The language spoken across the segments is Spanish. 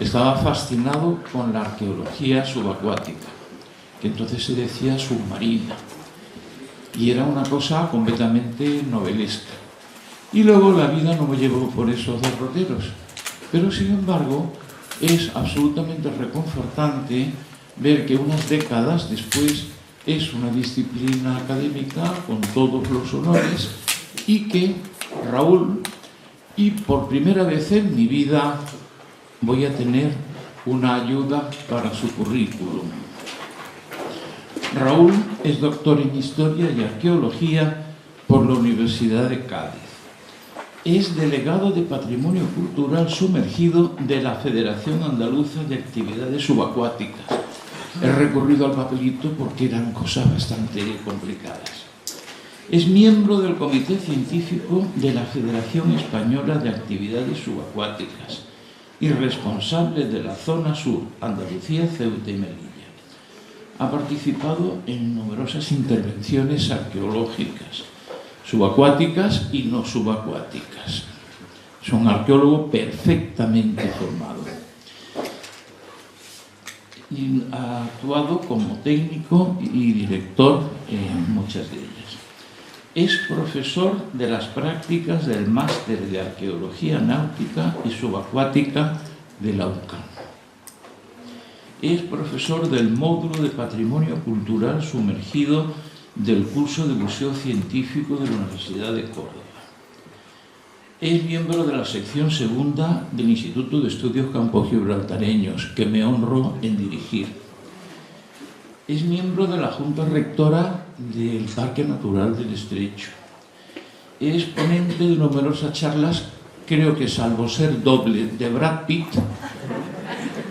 estaba fascinado con la arqueología subacuática, que entonces se decía submarina, y era una cosa completamente novelesca. Y luego la vida no me llevó por esos derroteros, pero sin embargo es absolutamente reconfortante ver que unas décadas después es una disciplina académica con todos los honores y que Raúl, y por primera vez en mi vida voy a tener una ayuda para su currículum. Raúl es doctor en Historia y Arqueología por la Universidad de Cádiz. Es delegado de Patrimonio Cultural Sumergido de la Federación Andaluza de Actividades Subacuáticas. He recurrido al papelito porque eran cosas bastante complicadas. Es miembro del Comité Científico de la Federación Española de Actividades Subacuáticas y responsable de la Zona Sur, Andalucía, Ceuta y Melilla. Ha participado en numerosas intervenciones arqueológicas, subacuáticas y no subacuáticas. Es un arqueólogo perfectamente formado. Y ha actuado como técnico y director en muchas de ellas. Es profesor de las prácticas del Máster de Arqueología Náutica y Subacuática de la UCAM. Es profesor del módulo de Patrimonio Cultural Sumergido del curso de Museo Científico de la Universidad de Córdoba. Es miembro de la sección segunda del Instituto de Estudios Campo-Gibraltareños, que me honro en dirigir. Es miembro de la Junta Rectora del Parque Natural del Estrecho. Es ponente de numerosas charlas, creo que salvo ser doble de Brad Pitt,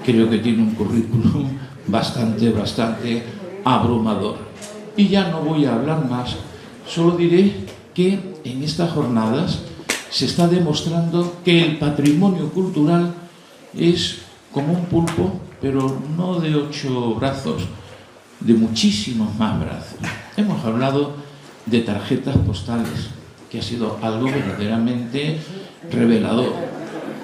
creo que tiene un currículum bastante abrumador. Y ya no voy a hablar más, solo diré que en estas jornadas se está demostrando que el patrimonio cultural es como un pulpo, pero no de 8 brazos, de muchísimos más brazos. Hemos hablado de tarjetas postales, que ha sido algo verdaderamente revelador,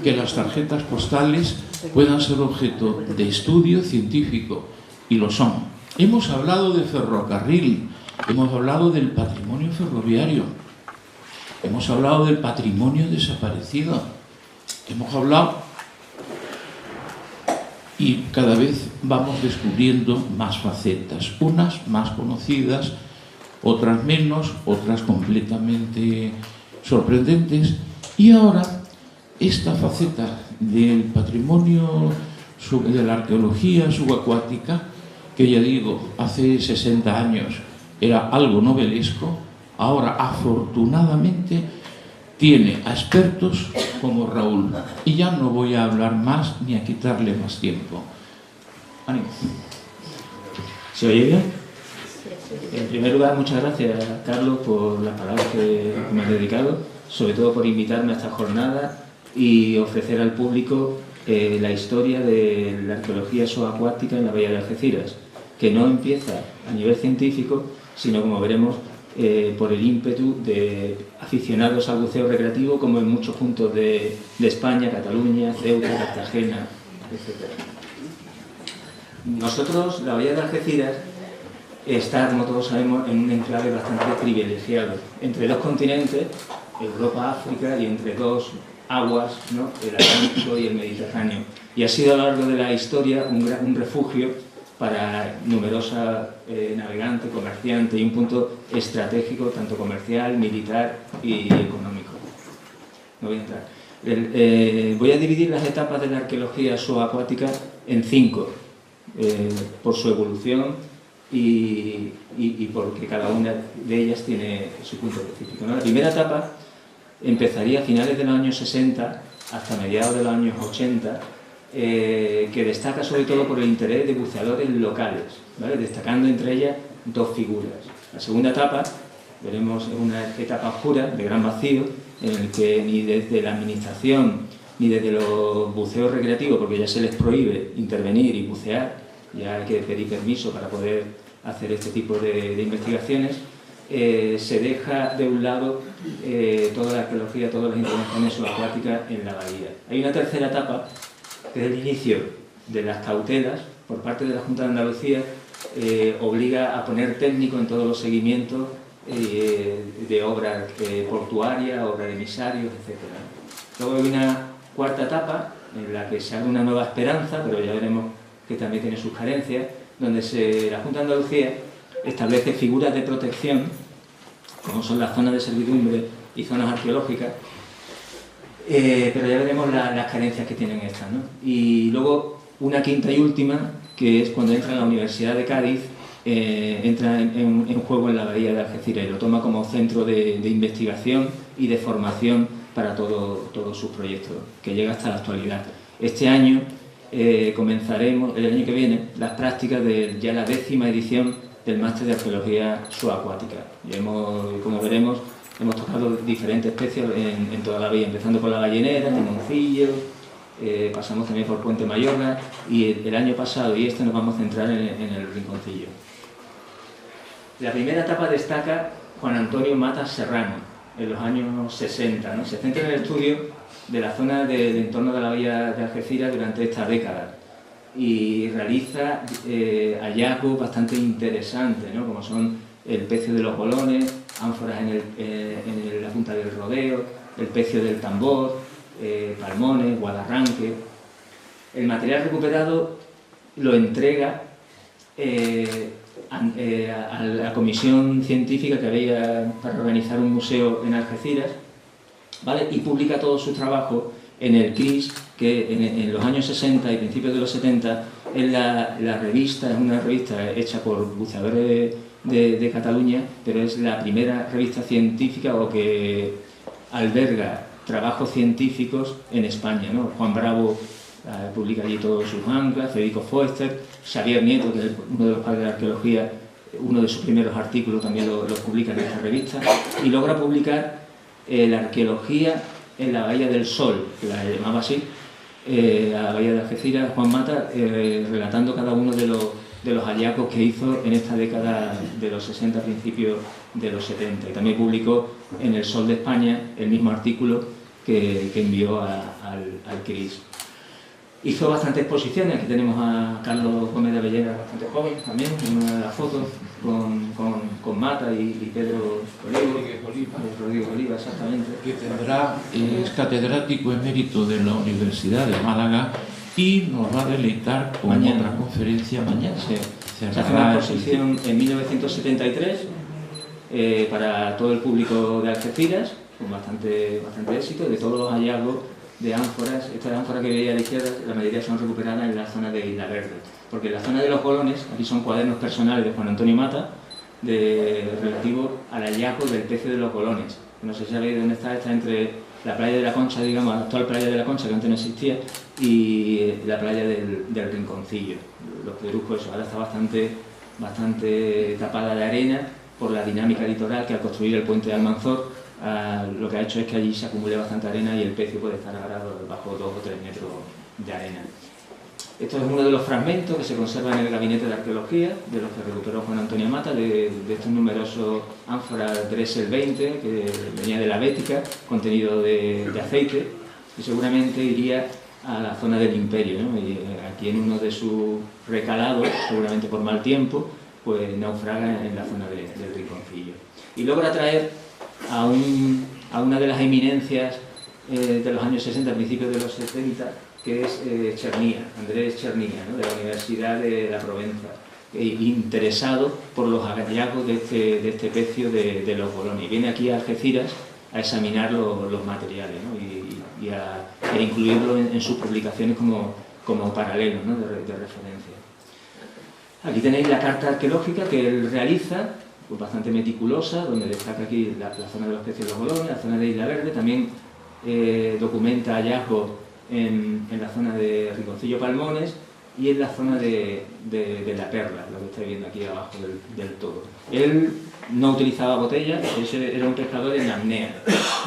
que las tarjetas postales puedan ser objeto de estudio científico, y lo son. Hemos hablado de ferrocarril, hemos hablado del patrimonio ferroviario, hemos hablado del patrimonio desaparecido, hemos hablado, y cada vez vamos descubriendo más facetas, unas más conocidas, otras menos, otras completamente sorprendentes. Y ahora esta faceta del patrimonio de la arqueología subacuática, que ya digo, hace 60 años era algo novelesco, ahora afortunadamente tiene a expertos como Raúl. Y ya no voy a hablar más ni a quitarle más tiempo. ¡Ánimo! ¿Se oye bien? En primer lugar, muchas gracias, Carlos, por las palabras que me has dedicado, sobre todo por invitarme a esta jornada y ofrecer al público la historia de la arqueología subacuática en la bahía de Algeciras, que no empieza a nivel científico, sino, como veremos, por el ímpetu de aficionados al buceo recreativo, como en muchos puntos de España, Cataluña, Ceuta, Cartagena, etc. Nosotros, la bahía de Algeciras, está, como todos sabemos, en un enclave bastante privilegiado, entre dos continentes, Europa, África, y entre dos aguas, ¿no?, el Atlántico y el Mediterráneo. Y ha sido a lo largo de la historia un refugio para numerosos navegantes, comerciantes, y un punto estratégico, tanto comercial, militar y económico. No voy a entrar. Voy a dividir las etapas de la arqueología subacuática en 5, por su evolución y porque cada una de ellas tiene su punto específico, ¿no? La primera etapa empezaría a finales de los años 60 hasta mediados de los años 80, que destaca sobre todo por el interés de buceadores locales, ¿vale?, destacando entre ellas 2 figuras. La segunda etapa, veremos, es una etapa oscura, de gran vacío, en el que ni desde la administración ni desde los buceos recreativos, porque ya se les prohíbe intervenir y bucear, ya hay que pedir permiso para poder hacer este tipo de investigaciones, se deja de un lado toda la arqueología, todas las intervenciones subacuáticas en la bahía. Hay una tercera etapa desde el inicio de las cautelas, por parte de la Junta de Andalucía, obliga a poner técnico en todos los seguimientos de obras portuarias, obras de emisarios, etc. Luego hay una cuarta etapa en la que se abre una nueva esperanza, pero ya veremos que también tiene sus carencias, donde la Junta de Andalucía establece figuras de protección, como son las zonas de servidumbre y zonas arqueológicas, pero ya veremos las carencias que tienen estas, ¿no? Y luego una quinta y última, que es cuando entra en la Universidad de Cádiz, entra en juego en la bahía de Algeciras y lo toma como centro de investigación y de formación para todos sus proyectos, que llega hasta la actualidad. Este año comenzaremos, el año que viene, las prácticas de ya la 10ª edición del Máster de Arqueología Subacuática. Y como veremos, hemos tocado diferentes especies en toda la bahía, empezando por la ballenera, timoncillo, pasamos también por Puente Mayorga y el año pasado y este nos vamos a centrar en el Rinconcillo. La primera etapa destaca Juan Antonio Matas Serrano, en los años 60, ¿no? Se centra en el estudio de la zona del entorno de la bahía de Algeciras durante esta década y realiza hallazgos bastante interesantes, ¿no? Como son el pecio de los bolones, ánforas en la punta del rodeo, el pecio del tambor, palmones, guadarranque. El material recuperado lo entrega a la comisión científica que había para organizar un museo en Algeciras, ¿vale? Y publica todo su trabajo en el CRIS, que en los años 60 y principios de los 70 es la revista, es una revista hecha por buceadores de Cataluña, pero es la primera revista científica o que alberga trabajos científicos en España, ¿no? Juan Bravo publica allí todos sus anclas, Federico Foester, Xavier Nieto, que es uno de los padres de la arqueología, uno de sus primeros artículos también lo publica en esta revista, y logra publicar la arqueología en la Bahía del Sol, que la llamaba así, a la Bahía de Algeciras, Juan Mata, relatando cada uno de los hallazgos que hizo en esta década de los 60, principios de los 70. Y también publicó en El Sol de España el mismo artículo que envió al CRIS. Hizo bastantes exposiciones, aquí tenemos a Carlos Gómez de Abellera, bastante joven también, en una de las fotos, con Mata y Pedro Rodríguez Oliva, exactamente. Que es catedrático emérito de la Universidad de Málaga y nos va a deleitar con otra conferencia mañana. Sí. Se hace una exposición en 1973 para todo el público de Algeciras, con bastante éxito, de todos los hallazgos de ánforas. Estas ánforas que veía a la izquierda, la mayoría son recuperadas en la zona de Isla Verde, porque en la zona de los bolones, aquí son cuadernos personales de Juan Antonio Mata, relativo al hallazgo del pecio de los bolones. No sé si sabéis dónde está entre la playa de la Concha, digamos, la actual playa de la Concha, que antes no existía, y la playa del Rinconcillo. Los pedruscos, ahora está bastante tapada de arena por la dinámica litoral, que al construir el puente de Almanzor, lo que ha hecho es que allí se acumule bastante arena y el pecio puede estar ahora bajo 2 o 3 metros de arena. Esto es uno de los fragmentos que se conserva en el Gabinete de Arqueología, de los que recuperó Juan Antonio Mata, de estos numerosos ánforas Dressel 20, que venía de la Bética, contenido de aceite, y seguramente iría a la zona del Imperio, ¿no? Y aquí en uno de sus recalados, seguramente por mal tiempo, pues naufraga en la zona del Rinconcillo. Y logra traer a una de las eminencias de los años 60, principios de los 70, que es Chernía, Andrés Chernía, ¿no? De la Universidad de la Provenza, interesado por los hallazgos de este pecio de los bolones. Viene aquí a Algeciras a examinar los materiales, ¿no? y a incluirlo en sus publicaciones como paralelo, ¿no? de referencia. Aquí tenéis la carta arqueológica que él realiza, pues bastante meticulosa, donde destaca aquí la zona de los pecios de los bolones, la zona de Isla Verde, también documenta hallazgos en la zona de Rinconcillo Palmones y en la zona de la Perla, lo que estáis viendo aquí abajo del todo. Él no utilizaba botellas, era un pescador en apnea,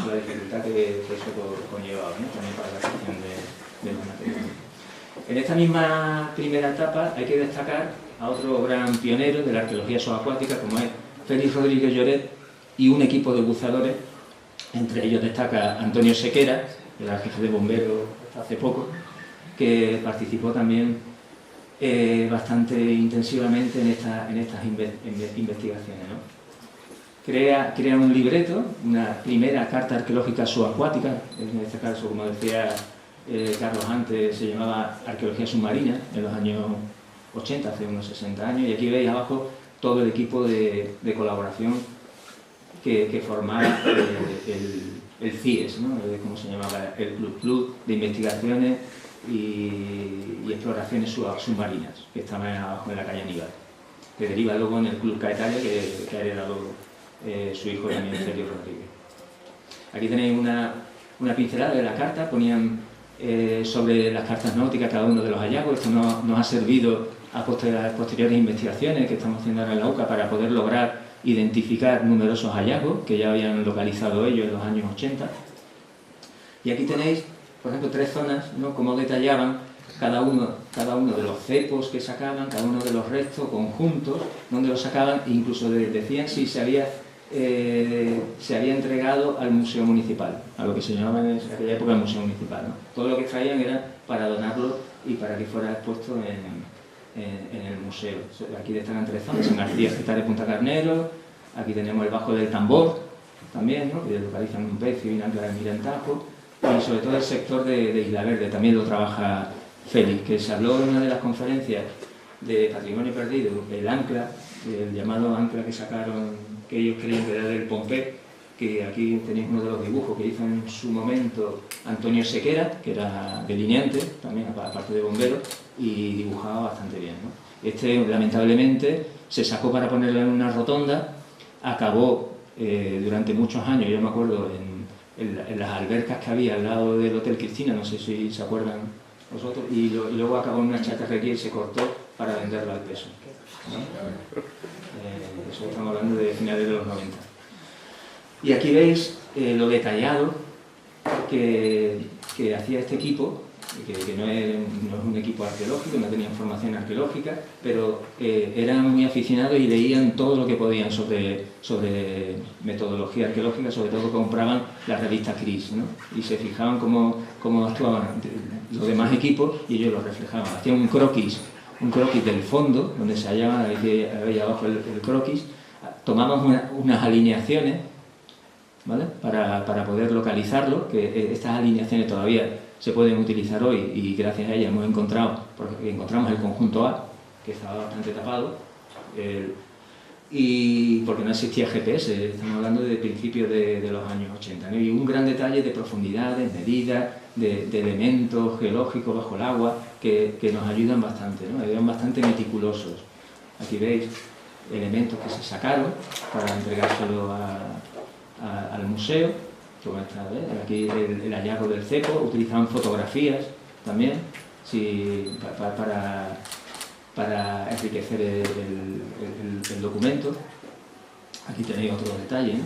la dificultad que eso conllevaba, ¿no? También para la extracción de los materiales. En esta misma primera etapa hay que destacar a otro gran pionero de la arqueología subacuática, como es Félix Rodríguez Lloret, y un equipo de buceadores. Entre ellos destaca Antonio Sequera, que era jefe de bomberos hasta hace poco, que participó también bastante intensivamente en estas investigaciones, ¿no? Crea un libreto, una primera carta arqueológica subacuática, en este caso, como decía Carlos antes, se llamaba Arqueología Submarina, en los años 80, hace unos 60 años, y aquí veis abajo todo el equipo de colaboración que formaba el CIES, ¿no? Como se llamaba, el Club de Investigaciones y Exploraciones Submarinas, que estaba abajo en la calle Aníbal, que deriva luego en el Club Caetalia, que ha heredado su hijo también, Sergio Rodríguez. Aquí tenéis una pincelada de la carta, ponían sobre las cartas náuticas cada uno de los hallazgos. Esto nos ha servido a posteriores investigaciones que estamos haciendo ahora en la UCA para poder lograr identificar numerosos hallazgos que ya habían localizado ellos en los años 80. Y aquí tenéis, por ejemplo, 3 zonas, ¿no? Cómo detallaban cada uno de los cepos que sacaban, cada uno de los restos, conjuntos, donde los sacaban, e incluso decían si se había entregado al Museo Municipal, a lo que se llamaba en aquella época el Museo Municipal, ¿no? Todo lo que traían era para donarlo y para que fuera expuesto en el museo. Aquí destacan 3 zonas: en García, Getares, Punta Carnero. Aquí tenemos el Bajo del Tambor, también, ¿no? Que localizan un pez y un ancla de Mirantajo. Y sobre todo el sector de Isla Verde, también lo trabaja Félix, que se habló en una de las conferencias de Patrimonio Perdido, el ancla, el llamado ancla que sacaron, que ellos creían que era del Pompey, que aquí tenéis uno de los dibujos que hizo en su momento Antonio Sequera, que era delineante, también aparte de bombero, y dibujaba bastante bien, ¿no? Este, lamentablemente, se sacó para ponerlo en una rotonda, acabó durante muchos años, yo me acuerdo, en las albercas que había al lado del Hotel Cristina, no sé si se acuerdan vosotros, y luego acabó en una chatarrería y se cortó para venderlo al peso, ¿no? Eso estamos hablando de finales de los 90. Y aquí veis lo detallado que hacía este equipo, que no es un equipo arqueológico, no tenían formación arqueológica, pero eran muy aficionados y leían todo lo que podían sobre metodología arqueológica, sobre todo compraban la revista CRIS, ¿no? Y se fijaban cómo actuaban los demás equipos y ellos lo reflejaban. Hacían un croquis del fondo, donde se hallaba ahí abajo el croquis, tomamos unas alineaciones, ¿vale? Para poder localizarlo, que estas alineaciones todavía se pueden utilizar hoy y gracias a ellas encontramos el conjunto A, que estaba bastante tapado, y porque no existía GPS, estamos hablando de principios de los años 80, ¿no? Y un gran detalle de profundidades, medidas, de elementos geológicos bajo el agua que nos ayudan bastante, ¿no? Eran bastante meticulosos. Aquí veis elementos que se sacaron para entregárselo al museo. Como esta, aquí el hallazgo del cepo, utilizaban fotografías también para enriquecer el documento. Aquí tenéis otro detalle, ¿no?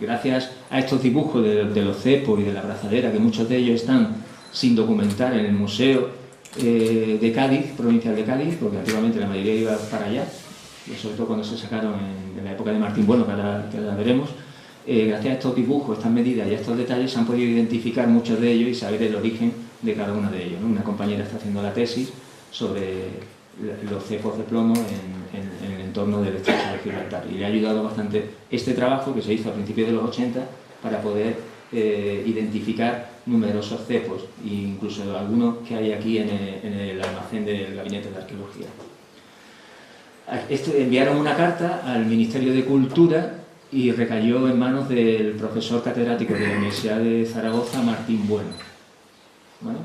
Gracias a estos dibujos de los cepos y de la abrazadera, que muchos de ellos están sin documentar en el Museo de Cádiz, provincial de Cádiz, porque antiguamente la mayoría iba para allá, y sobre todo cuando se sacaron en la época de Martín Bueno, que ahora veremos. Gracias a estos dibujos, estas medidas y a estos detalles se han podido identificar muchos de ellos y saber el origen de cada uno de ellos, ¿no? Una compañera está haciendo la tesis sobre los cepos de plomo en el entorno del estrecho de Gibraltar, y le ha ayudado bastante este trabajo que se hizo a principios de los 80 para poder identificar numerosos cepos, e incluso algunos que hay aquí en el almacén del Gabinete de Arqueología. Enviaron una carta al Ministerio de Cultura y recayó en manos del profesor catedrático de la Universidad de Zaragoza, Martín Bueno, ¿vale?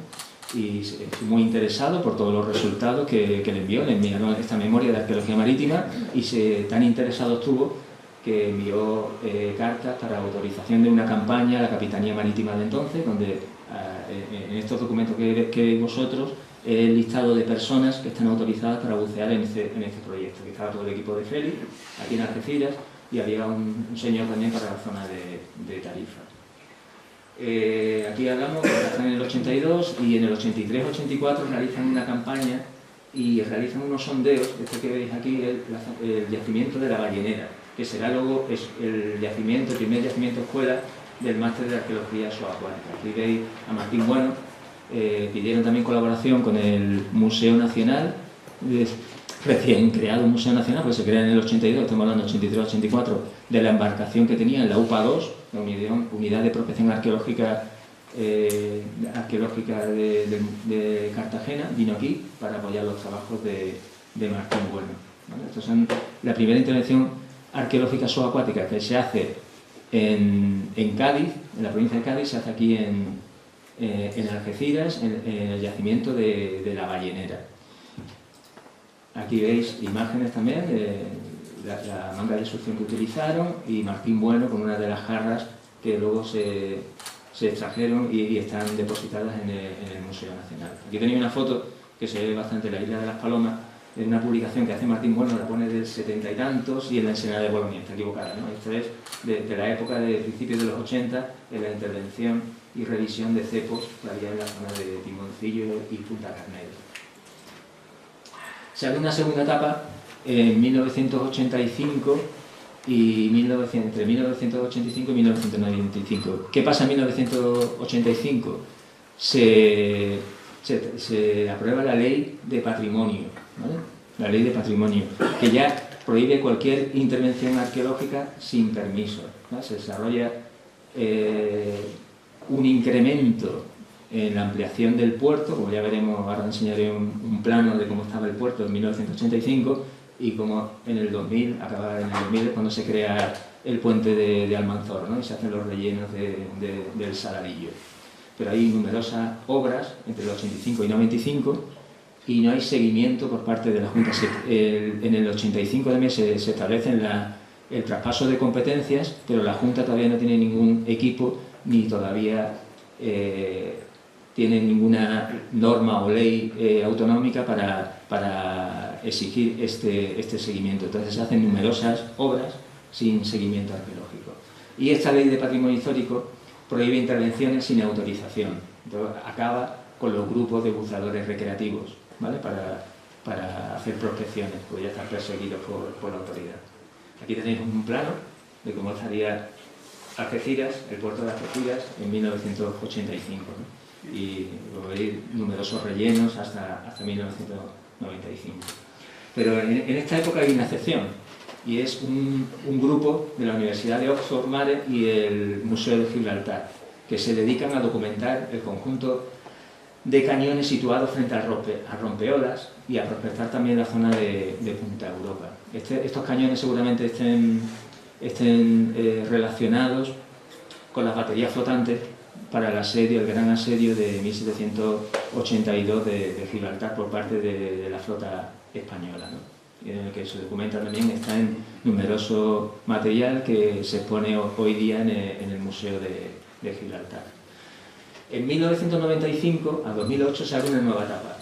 Y estoy muy interesado por todos los resultados que le enviaron esta memoria de arqueología marítima, y tan interesado estuvo que envió cartas para autorización de una campaña a la Capitanía Marítima de entonces, donde en estos documentos que veis vosotros el listado de personas que están autorizadas para bucear en este proyecto, que estaba todo el equipo de Félix aquí en Algeciras, y había un señor también para la zona de Tarifa. Aquí hablamos, están en el 82 y en el 83-84 realizan una campaña y realizan unos sondeos. Este que veis aquí es el yacimiento de la Ballenera, que será luego el primer yacimiento escuela del máster de arqueología subacuática. Aquí veis a Martín Bueno pidieron también colaboración con el Museo Nacional, recién creado Museo Nacional, porque se crea en el 82, estamos hablando del 83-84, de la embarcación que tenía en la UPA-2, la Unidad de Prospección Arqueológica de Cartagena, vino aquí para apoyar los trabajos de Martín Bueno. ¿Vale? Estas son la primera intervención arqueológica subacuática que se hace en Cádiz, en la provincia de Cádiz, se hace aquí en Algeciras, en el yacimiento de la Ballenera. Aquí veis imágenes también de la manga de succión que utilizaron y Martín Bueno con una de las jarras que luego se extrajeron y están depositadas en el Museo Nacional. Aquí tenéis una foto que se ve bastante en la Isla de las Palomas, de una publicación que hace Martín Bueno, la pone del 70 y tantos y en la Ensenada de Bolonia, está equivocada, ¿no? Esto es de la época de principios de los 80, en la intervención y revisión de cepos que había en la zona de Timoncillo y Punta Carnero. Se abre una segunda etapa en 1985 y entre 1985 y 1995. ¿Qué pasa en 1985? Se aprueba la Ley de Patrimonio, ¿vale? La Ley de Patrimonio, que ya prohíbe cualquier intervención arqueológica sin permiso, ¿no? Se desarrolla un incremento en la ampliación del puerto, como ya veremos, ahora enseñaré un plano de cómo estaba el puerto en 1985 y como en el 2000, acaba en el 2000 cuando se crea el puente de Almanzor, ¿no? Y se hacen los rellenos del Saladillo. Pero hay numerosas obras entre el 85 y 95 y no hay seguimiento por parte de la Junta. En el 85 también se establece el traspaso de competencias, pero la Junta todavía no tiene ningún equipo ni todavía tiene ninguna norma o ley autonómica para exigir este seguimiento. Entonces se hacen numerosas obras sin seguimiento arqueológico. Y esta ley de patrimonio histórico prohíbe intervenciones sin autorización. Entonces, acaba con los grupos de buceadores recreativos, ¿vale? Para hacer prospecciones, porque ya están perseguidos por la autoridad. Aquí tenéis un plano de cómo estaría Algeciras, el puerto de Algeciras, en 1985, ¿no? Y veis numerosos rellenos hasta 1995. Pero en esta época hay una excepción, y es un grupo de la Universidad de Oxford, Mare y el Museo de Gibraltar, que se dedican a documentar el conjunto de cañones situados frente a rompeolas y a prospectar también la zona de Punta Europa. Estos cañones seguramente estén relacionados con las baterías flotantes para el gran asedio de 1782 de Gibraltar por parte de la flota española, ¿no? En el que se documenta también, está en numeroso material que se expone hoy día en el Museo de Gibraltar. En 1995 a 2008 se abre una nueva etapa.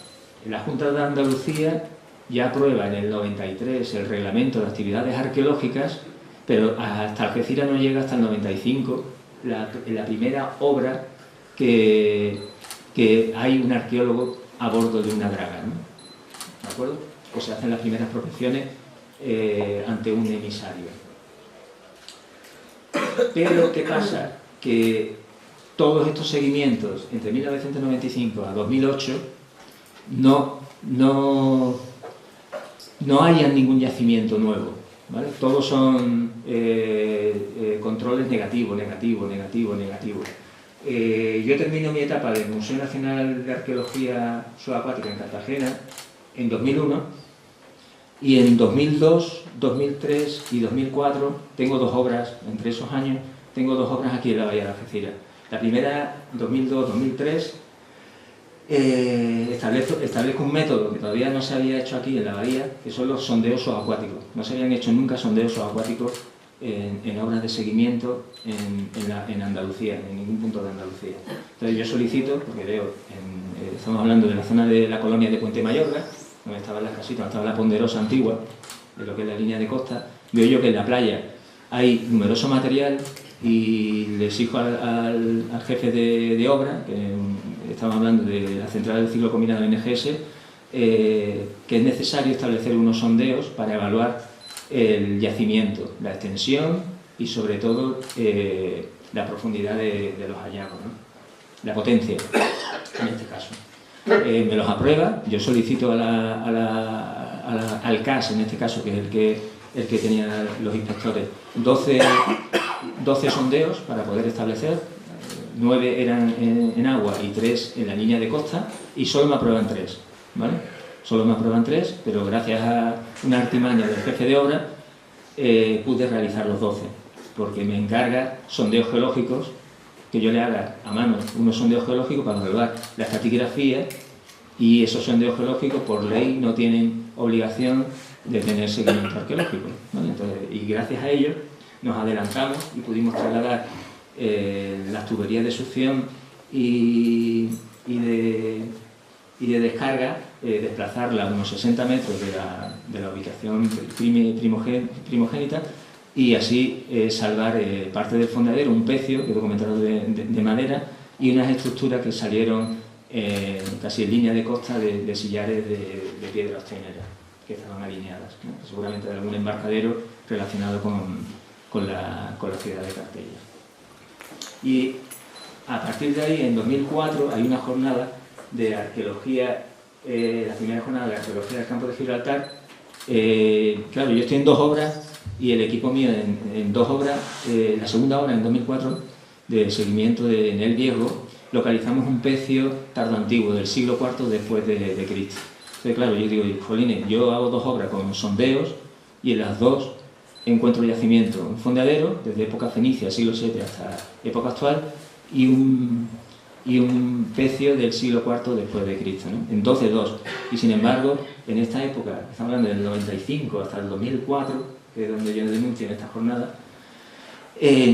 La Junta de Andalucía ya aprueba en el 93 el reglamento de actividades arqueológicas, pero hasta Algeciras no llega hasta el 95 la primera obra que hay un arqueólogo a bordo de una draga, ¿no? ¿De acuerdo? O se hacen las primeras prospecciones ante un emisario. Pero ¿qué pasa? Que todos estos seguimientos entre 1995 a 2008 no hayan ningún yacimiento nuevo, ¿vale? Todos son controles negativos. Yo termino mi etapa del Museo Nacional de Arqueología Subacuática en Cartagena en 2001 y en 2002, 2003 y 2004 tengo dos obras, entre esos años tengo dos obras aquí en la Bahía de Algeciras. La primera, 2002-2003, establezco un método que todavía no se había hecho aquí en la bahía, que son los sondeos subacuáticos. No se habían hecho nunca sondeos subacuáticos en obras de seguimiento en Andalucía, en ningún punto de Andalucía. Entonces yo solicito, porque veo, estamos hablando de la zona de la colonia de Puente Mayorga, donde estaban las casitas, donde estaba la Ponderosa antigua, de lo que es la línea de costa, veo yo que en la playa hay numeroso material y le exijo al jefe de obra, que estamos hablando de la central del ciclo combinado NGS, que es necesario establecer unos sondeos para evaluar el yacimiento, la extensión y sobre todo la profundidad de los hallazgos, ¿no? la potencia, en este caso. Me los aprueba, yo solicito al CAS, en este caso, que es el que tenía los inspectores, 12 sondeos para poder establecer, 9 eran en agua y 3 en la línea de costa, y solo me aprueban 3, ¿vale? Solo me aprueban 3, pero gracias a una artimaña del jefe de obra pude realizar los 12, porque me encarga sondeos geológicos, que yo le haga a mano unos sondeos geológicos para evaluar la estratigrafía, y esos sondeos geológicos por ley no tienen obligación de tener seguimiento arqueológico, ¿vale? Entonces, y gracias a ellos nos adelantamos y pudimos trasladar las tuberías de succión y de descarga, desplazarla a unos 60 metros de la ubicación primogénita, y así salvar parte del fondadero, un pecio que documentaron de madera, y unas estructuras que salieron casi en línea de costa de sillares de piedra osteinera, que estaban alineadas, ¿no? Seguramente de algún embarcadero relacionado con la ciudad de Cartella. Y a partir de ahí, en 2004, hay una jornada de arqueología, la primera jornada de arqueología del campo de Gibraltar. Claro, yo estoy en 2 obras y el equipo mío en 2 obras. La segunda obra, en 2004, de seguimiento en el Viejo, localizamos un pecio tardoantiguo del siglo IV después de Cristo. Entonces, claro, yo digo, jolines, yo hago 2 obras con sondeos y en las 2 encuentro yacimiento, un fondeadero desde época fenicia, siglo VII hasta época actual, y un pecio del siglo IV después de Cristo, ¿no? Entonces 2. Y sin embargo, en esta época, estamos hablando del 95 hasta el 2004, que es donde yo denuncio en esta jornada,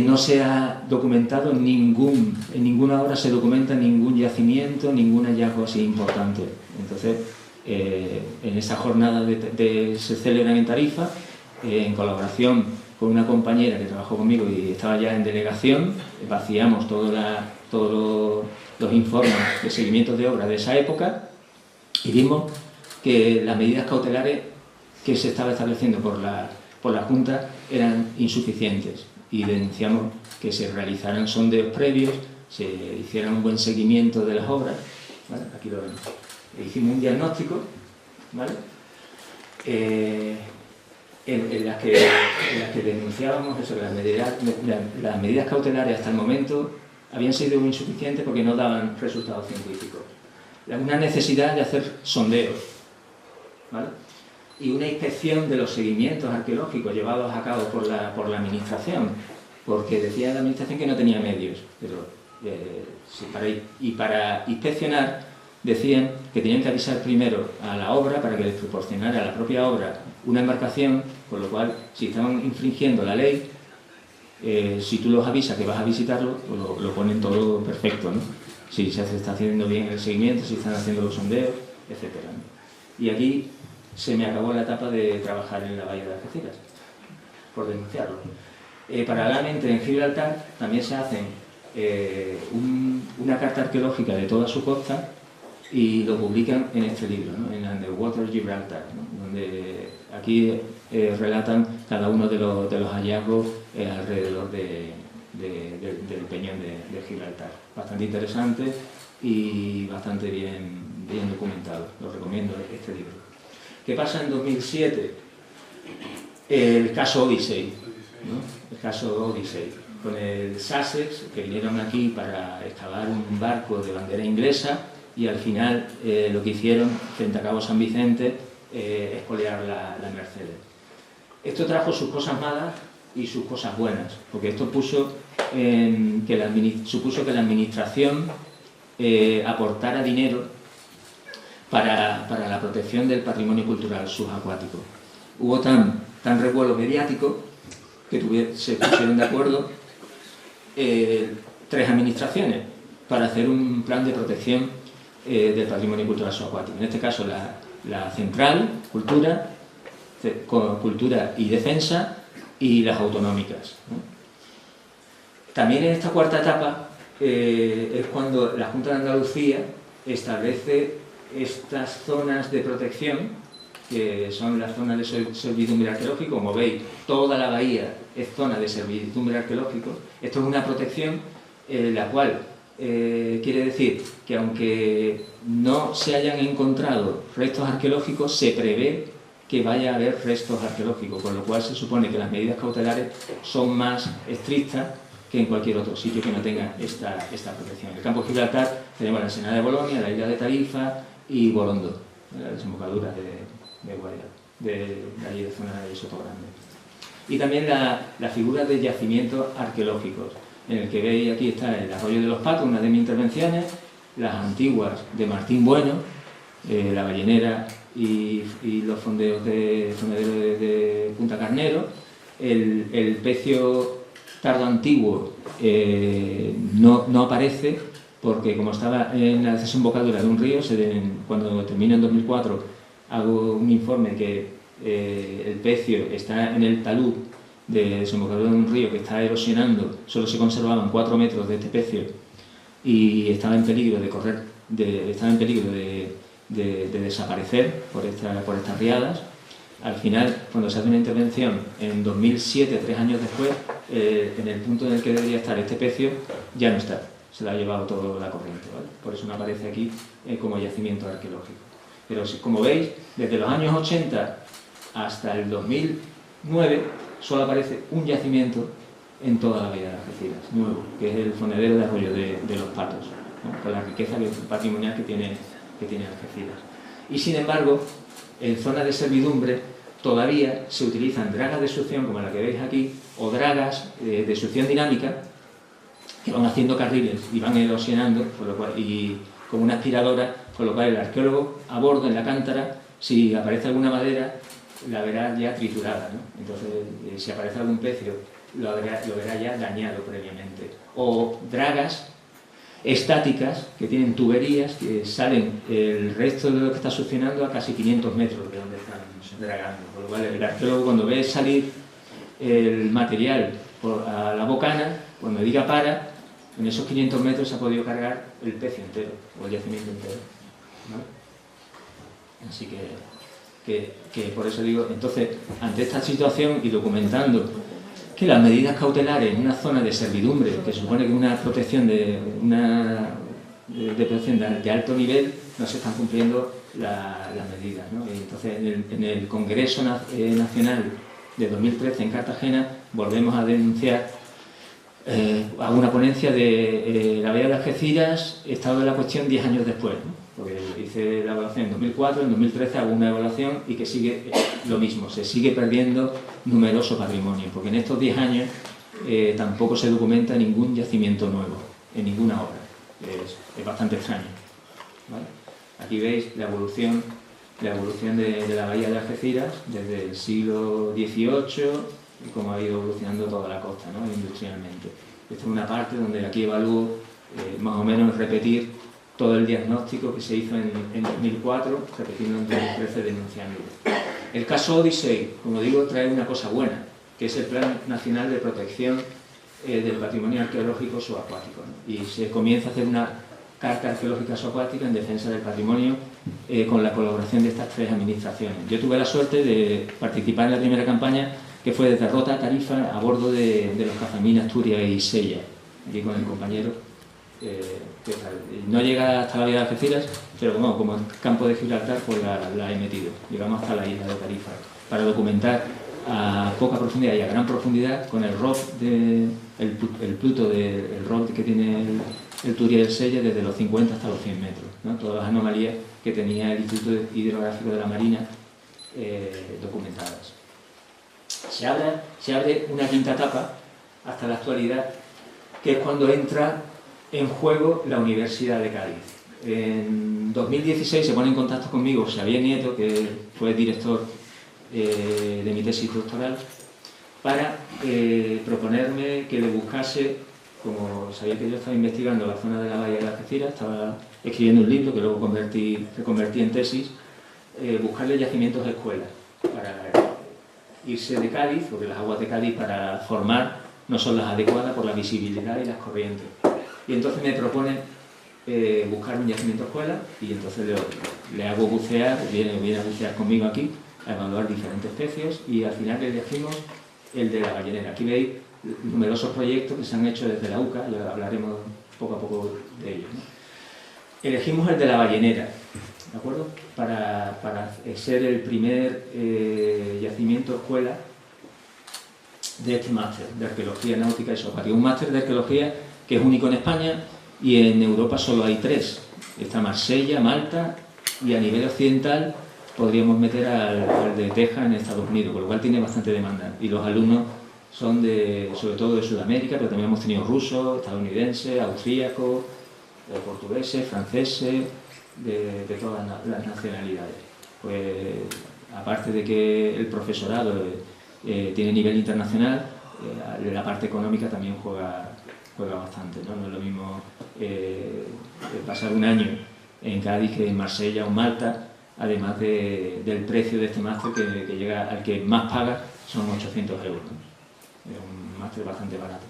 no se ha documentado en ninguna obra se documenta ningún yacimiento, ningún hallazgo así importante. Entonces, en esa jornada se celebran en Tarifa, en colaboración con una compañera que trabajó conmigo y estaba ya en delegación, vaciamos todos los informes de seguimiento de obra de esa época y vimos que las medidas cautelares que se estaba estableciendo por la Junta eran insuficientes, y denunciamos que se realizaran sondeos previos, se hiciera un buen seguimiento de las obras, ¿vale? Aquí lo vemos. Hicimos un diagnóstico, ¿vale? En las que denunciábamos eso, que las medidas cautelares hasta el momento habían sido insuficientes porque no daban resultados científicos. Una necesidad de hacer sondeos, ¿vale? Y una inspección de los seguimientos arqueológicos llevados a cabo por la administración, porque decía la administración que no tenía medios, pero para inspeccionar decían que tenían que avisar primero a la obra para que les proporcionara a la propia obra una embarcación, con lo cual, si estaban infringiendo la ley, si tú los avisas que vas a visitarlo, pues lo ponen todo perfecto, ¿no? Si se está haciendo bien el seguimiento, si están haciendo los sondeos, etc., ¿no? Y aquí se me acabó la etapa de trabajar en la bahía de Algeciras, por denunciarlo. Paralelamente, en Gibraltar también se hacen una carta arqueológica de toda su costa y lo publican en este libro, ¿no? En Underwater Gibraltar, ¿no? Donde aquí relatan cada uno de los hallazgos alrededor del peñón de Gibraltar. Bastante interesante y bastante bien documentado. Lo recomiendo, este libro. ¿Qué pasa en 2007? El caso Odyssey, ¿no? El caso Odyssey, con el Sussex, que vinieron aquí para excavar un barco de bandera inglesa, y al final lo que hicieron frente a Cabo San Vicente expoliar la Mercedes. Esto trajo sus cosas malas y sus cosas buenas, porque esto supuso que la administración aportara dinero para la protección del patrimonio cultural subacuático. Hubo tan revuelo mediático que se pusieron de acuerdo 3 administraciones para hacer un plan de protección del patrimonio cultural subacuático. En este caso la Central, Cultura y Defensa, y las autonómicas, ¿no? También en esta cuarta etapa es cuando la Junta de Andalucía establece estas zonas de protección, que son las zonas de servidumbre arqueológico. Como veis, toda la bahía es zona de servidumbre arqueológico. Esto es una protección la cual quiere decir que aunque no se hayan encontrado restos arqueológicos, se prevé que vaya a haber restos arqueológicos, con lo cual se supone que las medidas cautelares son más estrictas que en cualquier otro sitio que no tenga esta protección. En el campo de Gibraltar tenemos la Ensenada de Bolonia, la isla de Tarifa y Bolondo, la desembocadura de Guaira, de allí de zona de Sotogrande. Y también la figura de yacimientos arqueológicos, en el que veis aquí está el Arroyo de los Patos, una de mis intervenciones, las antiguas de Martín Bueno, la ballenera y los fondeos de Punta Carnero, el pecio tardo antiguo no aparece porque como estaba en la desembocadura de un río, cuando termino en 2004 hago un informe que el pecio está en el talud de desembocadura de un río que está erosionando, solo se conservaban 4 metros de este pecio y estaba en peligro de desaparecer por estas riadas. Al final, cuando se hace una intervención en 2007, 3 años después, en el punto en el que debería estar este pecio, ya no está, se lo ha llevado toda la corriente, ¿vale? Por eso no aparece aquí como yacimiento arqueológico. Pero como veis, desde los años 80 hasta el 2009, solo aparece un yacimiento en toda la bahía de Algeciras, nuevo, que es el fonedero de Arroyo de los Patos, ¿no? Con la riqueza patrimonial que tiene Algeciras. Y sin embargo, en zonas de servidumbre todavía se utilizan dragas de succión, como la que veis aquí, o dragas de succión dinámica, que van haciendo carriles y van erosionando, y como una aspiradora, con lo cual el arqueólogo a bordo en la cántara, si aparece alguna madera, la verá ya triturada, ¿no? Entonces, si aparece algún pecio, lo verá ya dañado previamente. O dragas estáticas que tienen tuberías que salen el resto de lo que está succionando a casi 500 metros de donde están dragando. Por lo cual, el arqueólogo, cuando ve salir el material a la bocana, cuando diga para, en esos 500 metros se ha podido cargar el pecio entero, o el yacimiento entero, ¿no? Así que por eso digo, entonces, ante esta situación y documentando que las medidas cautelares en una zona de servidumbre, que se supone que es una protección de alto nivel, no se están cumpliendo las medidas, ¿no? Y entonces, en el Congreso Nacional de 2013 en Cartagena, volvemos a denunciar a una ponencia de la bahía de Algeciras, estado de la cuestión 10 años después, ¿no? Porque hice la evaluación en 2004, en 2013 hago una evaluación y que sigue lo mismo, se sigue perdiendo numeroso patrimonio, porque en estos 10 años tampoco se documenta ningún yacimiento nuevo, en ninguna obra. Es bastante extraño, ¿vale? Aquí veis la evolución de la bahía de Algeciras desde el siglo XVIII y cómo ha ido evolucionando toda la costa, ¿no? Industrialmente. Esta es una parte donde aquí evalúo más o menos repetir todo el diagnóstico que se hizo en 2004, repetiendo en 2013 denunciándolo. El caso Odyssey, como digo, trae una cosa buena, que es el Plan Nacional de Protección del Patrimonio Arqueológico Subacuático, ¿no? Y se comienza a hacer una carta arqueológica subacuática en defensa del patrimonio con la colaboración de estas 3 administraciones. Yo tuve la suerte de participar en la primera campaña, que fue desde Rota a Tarifa, a bordo de los Cazamín, Asturias y Sella, aquí con el compañero. No llega hasta la bahía de Algeciras, pero como campo de Gibraltar, pues la he metido. Llegamos hasta la isla de Tarifa para documentar a poca profundidad y a gran profundidad con el ROV, el Pluto, el ROV que tiene el Turia del Sella desde los 50 hasta los 100 metros, ¿no? Todas las anomalías que tenía el Instituto Hidrográfico de la Marina documentadas. Se abre una quinta etapa hasta la actualidad, que es cuando entra en juego la Universidad de Cádiz. En 2016 se pone en contacto conmigo Xavier Nieto, que fue director de mi tesis doctoral, para proponerme que le buscase, como sabía que yo estaba investigando la zona de la bahía de Algeciras, estaba escribiendo un libro que luego reconvertí en tesis, buscarle yacimientos de escuelas para irse de Cádiz, porque las aguas de Cádiz para formar no son las adecuadas por la visibilidad y las corrientes. Y entonces me propone buscar un yacimiento escuela y entonces le hago bucear, viene a bucear conmigo aquí, a evaluar diferentes especies y al final le elegimos el de la ballenera. Aquí veis numerosos proyectos que se han hecho desde la UCA, ya hablaremos poco a poco de ellos, ¿no? Elegimos el de la Ballenera, ¿de acuerdo? Para ser el primer yacimiento escuela de este máster de arqueología náutica y subacuática. Un máster de arqueología que es único en España y en Europa solo hay 3. Está Marsella, Malta y a nivel occidental podríamos meter al de Texas en Estados Unidos, con lo cual tiene bastante demanda. Y los alumnos son sobre todo de Sudamérica, pero también hemos tenido rusos, estadounidenses, austríacos, portugueses, franceses, de todas las nacionalidades. Pues aparte de que el profesorado tiene nivel internacional, la parte económica también juega bastante, ¿no? No es lo mismo pasar un año en Cádiz que en Marsella o Malta, además del precio de este máster que llega al que más paga son 800 euros, ¿no? Es un máster bastante barato.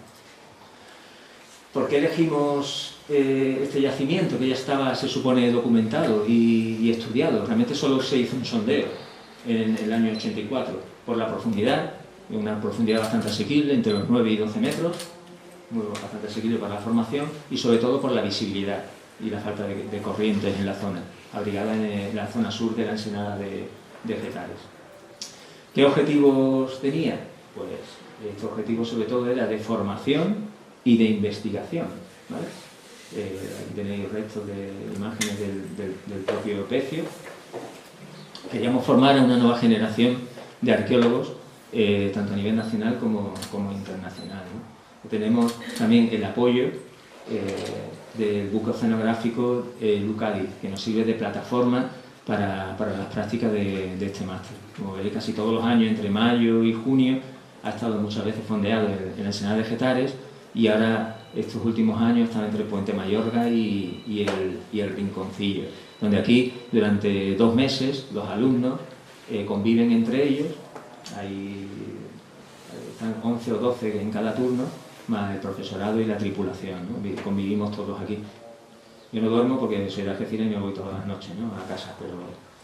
¿Por qué elegimos este yacimiento que ya estaba, se supone, documentado y estudiado? Realmente solo se hizo un sondeo en el año 84 por la profundidad, una profundidad bastante asequible, entre los 9 y 12 metros, bastante asequible para la formación, y sobre todo por la visibilidad y la falta de corrientes en la zona, abrigada en la zona sur de la ensenada de Getares. ¿Qué objetivos tenía? Pues este objetivo sobre todo era de formación y de investigación, ¿vale? Aquí tenéis restos de imágenes del propio Pecio. Queríamos formar a una nueva generación de arqueólogos, tanto a nivel nacional como internacional, ¿no? Tenemos también el apoyo del buque oceanográfico Lucadis, que nos sirve de plataforma para las prácticas de este máster. Como veréis, casi todos los años, entre mayo y junio, ha estado muchas veces fondeado en la ensenada de Getares, y ahora estos últimos años están entre Puente Mayorga y el Rinconcillo, donde aquí durante 2 meses los alumnos conviven entre ellos. Están 11 o 12 en cada turno, más el profesorado y la tripulación, ¿no? Convivimos todos aquí. Yo no duermo porque soy de Algeciras y me voy todas las noches, ¿no?, a casa, pero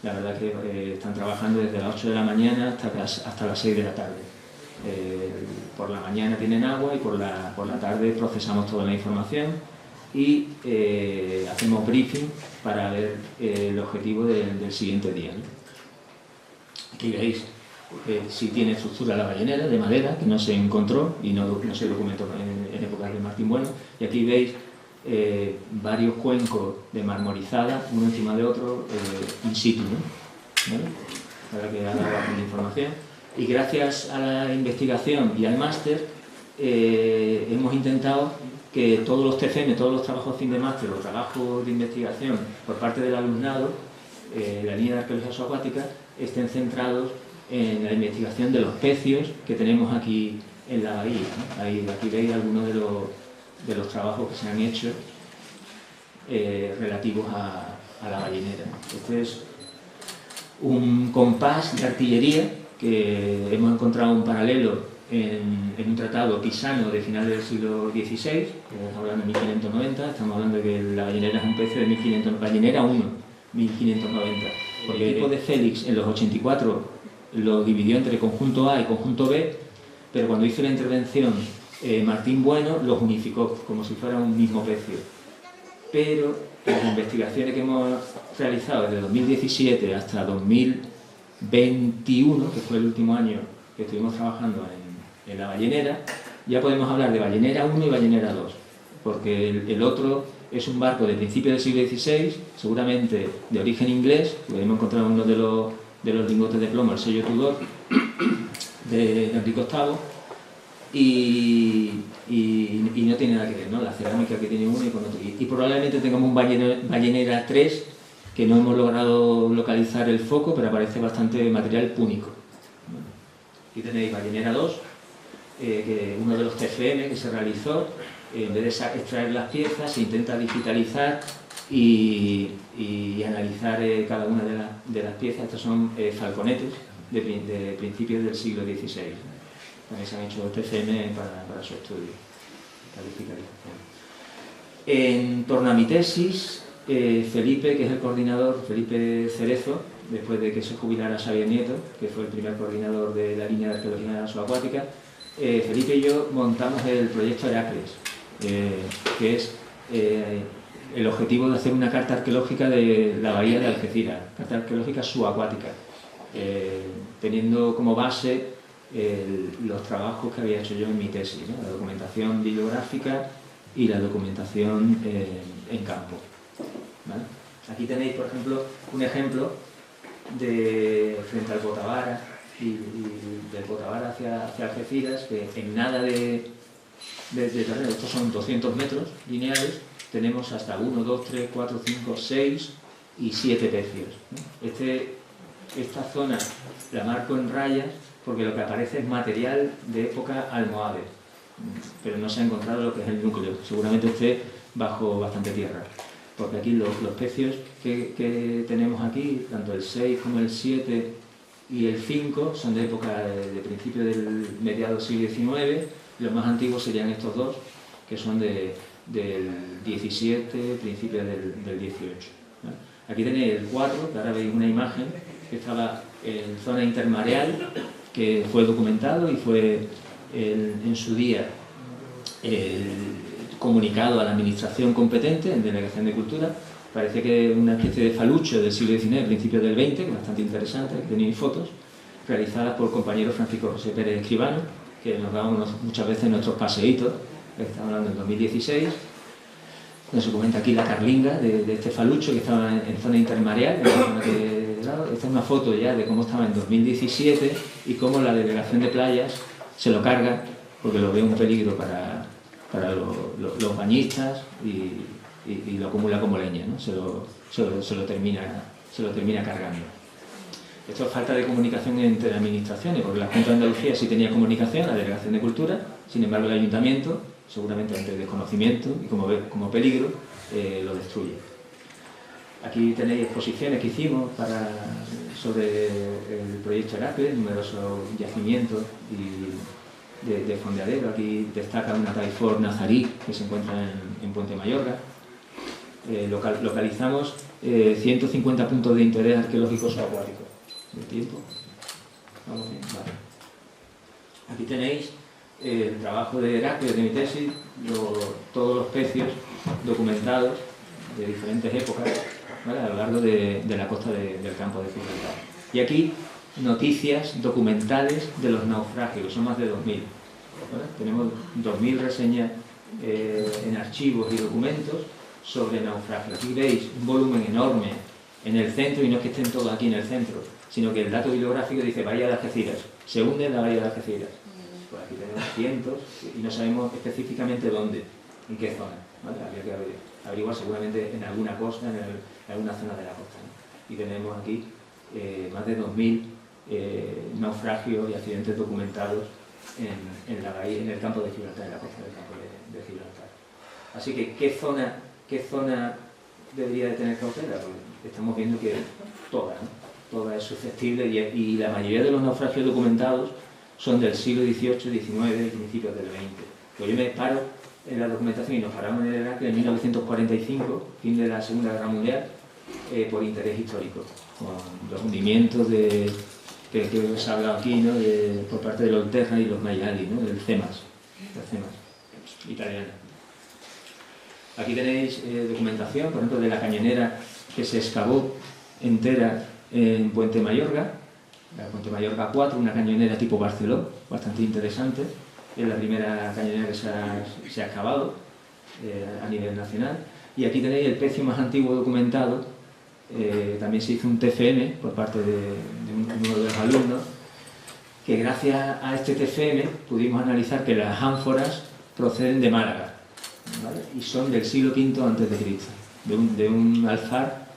la verdad es que están trabajando desde las 8 de la mañana hasta las 6 de la tarde. Por la mañana tienen agua y por la tarde procesamos toda la información y hacemos briefing para ver el objetivo del siguiente día, ¿no? Aquí veis si tiene estructura la ballenera de madera, que no se encontró y no se documentó en épocas de Martín Bueno, y aquí veis varios cuencos de marmorizada, uno encima de otro, in situ, ¿no? ¿Vale? Para que haga bastante información. Y gracias a la investigación y al máster hemos intentado que todos los TFM, todos los trabajos fin de máster o trabajos de investigación por parte del alumnado, la línea de arqueología subacuática, estén centrados en la investigación de los pecios que tenemos aquí en la bahía, ¿no? Aquí veis algunos de los trabajos que se han hecho relativos a la ballenera. Este es un compás de artillería que hemos encontrado un paralelo en un tratado pisano de finales del siglo XVI, estamos hablando de 1590, estamos hablando de que la ballenera es un pecio de 1500, ballenera 1, 1590, porque el equipo de Félix en los 84 lo dividió entre conjunto A y conjunto B, pero cuando hizo la intervención Martín Bueno los unificó como si fuera un mismo pecio. Pero las investigaciones que hemos realizado desde 2017 hasta 2021, que fue el último año que estuvimos trabajando en la ballenera, ya podemos hablar de ballenera 1 y ballenera 2, porque el otro es un barco de principios del siglo XVI, seguramente de origen inglés, porque hemos encontrado uno de los lingotes de plomo, el sello Tudor, de Enrique VIII, y no tiene nada que ver, ¿no?, la cerámica que tiene uno y con otro. Y probablemente tengamos un ballenera 3, que no hemos logrado localizar el foco, pero aparece bastante material púnico. Aquí tenéis ballenera 2, que uno de los TFM que se realizó, en vez de extraer las piezas, se intenta digitalizar y analizar cada una de las piezas. Estos son falconetes de principios del siglo XVI. También se han hecho TFM para su estudio, la digitalización. En torno a mi tesis, Felipe, que es el coordinador, Felipe Cerezo, después de que se jubilara Xavier Nieto, que fue el primer coordinador de la línea de arqueología subacuática, Felipe y yo montamos el proyecto Heracles, que es el objetivo de hacer una carta arqueológica de la bahía de Algeciras, carta arqueológica subacuática, teniendo como base los trabajos que había hecho yo en mi tesis, ¿no? La documentación bibliográfica y la documentación en campo, ¿vale? Aquí tenéis, por ejemplo, un ejemplo de frente al Botavara y del Botavara hacia Algeciras, que en nada de terreno, estos son 200 metros lineales, tenemos hasta 1, 2, 3, 4, 5, 6 y 7 pecios, ¿no? Esta zona la marco en rayas porque lo que aparece es material de época almohade, pero no se ha encontrado lo que es el núcleo, seguramente esté bajo bastante tierra, porque aquí los pecios que tenemos aquí, tanto el 6 como el 7 y el 5, son de época de principio del mediado del siglo XIX. Los más antiguos serían estos dos, que son del 17, principios del 18. ¿Vale? Aquí tenéis el 4, que ahora veis una imagen, que estaba en zona intermareal, que fue documentado y fue en su día comunicado a la administración competente, en Delegación de Cultura. Parece que es una especie de falucho del siglo XIX, principios del XX, que es bastante interesante, aquí tenéis fotos, realizadas por el compañero Francisco José Pérez Escribano, que nos dábamos muchas veces nuestros paseitos, estamos hablando del 2016, donde se comenta aquí la carlinga de este falucho que estaba en zona intermareal, en la zona de lado. Esta es una foto ya de cómo estaba en 2017 y cómo la delegación de playas se lo carga, porque lo ve un peligro para los bañistas y lo acumula como leña, ¿no? Se lo termina cargando. Esto es falta de comunicación entre administraciones, porque la Junta de Andalucía sí tenía comunicación, la Delegación de Cultura, sin embargo el Ayuntamiento, seguramente ante desconocimiento y como peligro, lo destruye. Aquí tenéis exposiciones que hicimos sobre el proyecto Heracles, numerosos yacimientos de fondeadero. Aquí destaca una Taifor nazarí que se encuentra en Puente Mayorga. Localizamos 150 puntos de interés arqueológico subacuático. ¿De tiempo? Vamos bien, vale. Aquí tenéis el trabajo de Heracles, de mi tesis, todos los pecios documentados de diferentes épocas, ¿vale? A lo largo de la costa del campo de Gibraltar. Y aquí noticias documentales de los naufragios, son más de 2000. ¿Vale? Tenemos 2000 reseñas en archivos y documentos sobre naufragios. Aquí veis un volumen enorme en el centro, y no es que estén todos aquí en el centro, sino que el dato bibliográfico dice Bahía de Algeciras, se hunde en la Bahía de Algeciras. Pues aquí tenemos cientos y no sabemos específicamente dónde, en qué zona, ¿vale? Habría que averiguar seguramente en alguna costa, en alguna zona de la costa, ¿no? Y tenemos aquí más de 2000 naufragios y accidentes documentados en la bahía, en el campo de Gibraltar, en la costa del campo de Gibraltar. Así que, ¿qué zona debería de tener cautela? Pues estamos viendo que toda, ¿no? Toda es susceptible, y la mayoría de los naufragios documentados son del siglo XVIII, XIX y principios del XX. Pues yo me paro en la documentación y nos paramos en el Heracles en 1945, fin de la Segunda Guerra Mundial, por interés histórico, con los hundimientos que os he hablado aquí, ¿no? Por parte de los Terra y los Mayali, ¿no? Del CEMAS, italiana. Aquí tenéis documentación, por ejemplo, de la cañonera que se excavó entera en Puente Mayorga, la Puente Mayorga 4, una cañonera tipo Barceló, bastante interesante. Es la primera cañonera que se ha excavado a nivel nacional. Y aquí tenéis el pecio más antiguo documentado. También se hizo un TFM por parte de uno de los alumnos, que gracias a este TFM pudimos analizar que las ánforas proceden de Málaga, ¿vale? Y son del siglo V a.C., de un alfar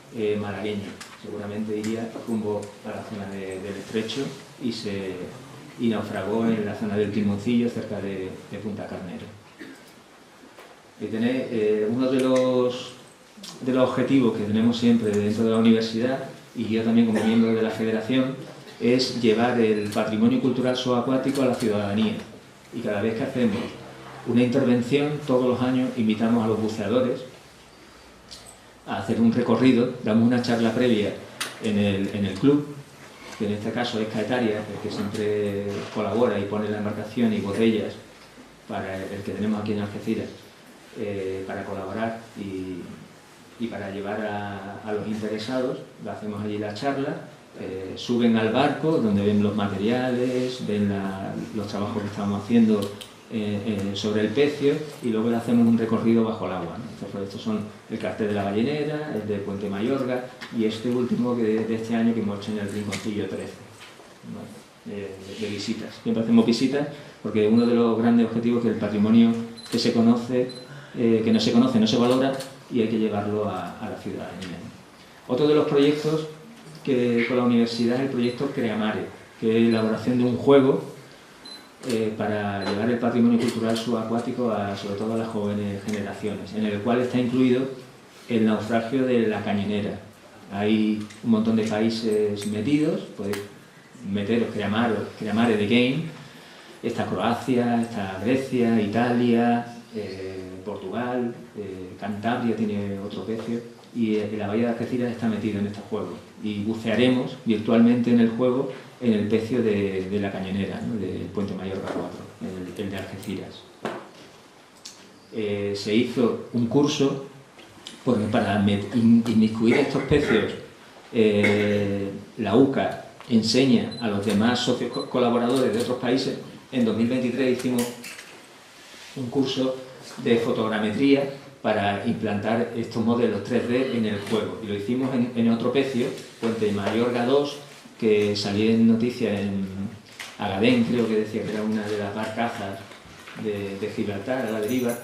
malagueño. Seguramente iría rumbo a la zona del estrecho y naufragó en la zona del Timoncillo, cerca de Punta Carnero. Y tenéis uno de los objetivos que tenemos siempre dentro de la universidad, y yo también como miembro de la federación, es llevar el patrimonio cultural subacuático a la ciudadanía. Y cada vez que hacemos una intervención, todos los años invitamos a los buceadores a hacer un recorrido, damos una charla previa en el club, que en este caso es Caetaria, que siempre colabora y pone la embarcación y botellas para el que tenemos aquí en Algeciras, para colaborar y para llevar a los interesados. Lo hacemos allí la charla, suben al barco donde ven los materiales, ven los trabajos que estamos haciendo sobre el pecio, y luego le hacemos un recorrido bajo el agua, ¿no? Estos son el cartel de la Ballenera, el de Puente Mayorga y este último de este año que hemos hecho en el Rinconcillo 13, ¿no? de visitas. Siempre hacemos visitas porque uno de los grandes objetivos es que el patrimonio que se conoce, que no se conoce, no se valora, y hay que llevarlo a la ciudadanía. Otro de los proyectos que con la universidad es el proyecto Creamare, que es la elaboración de un juego para llevar el patrimonio cultural subacuático sobre todo a las jóvenes generaciones, en el cual está incluido el naufragio de la Cañonera. Hay un montón de países metidos, podéis meteros Creamare de Game. Está Croacia, está Grecia, Italia, Portugal, Cantabria tiene otro pecio, y la Bahía de Algeciras está metida en este juego. Y bucearemos virtualmente en el juego en el pecio de la Cañonera, ¿no? Del Puente Mayorga 4, el de Algeciras. Se hizo un curso porque para inmiscuir estos pecios, la UCA enseña a los demás socios colaboradores de otros países. En 2023 hicimos un curso de fotogrametría para implantar estos modelos 3D en el juego, y lo hicimos en otro pecio, Puente Mayorga 2, que salió en noticias en Agadén, creo que decía que era una de las barcazas de Gibraltar, a la deriva,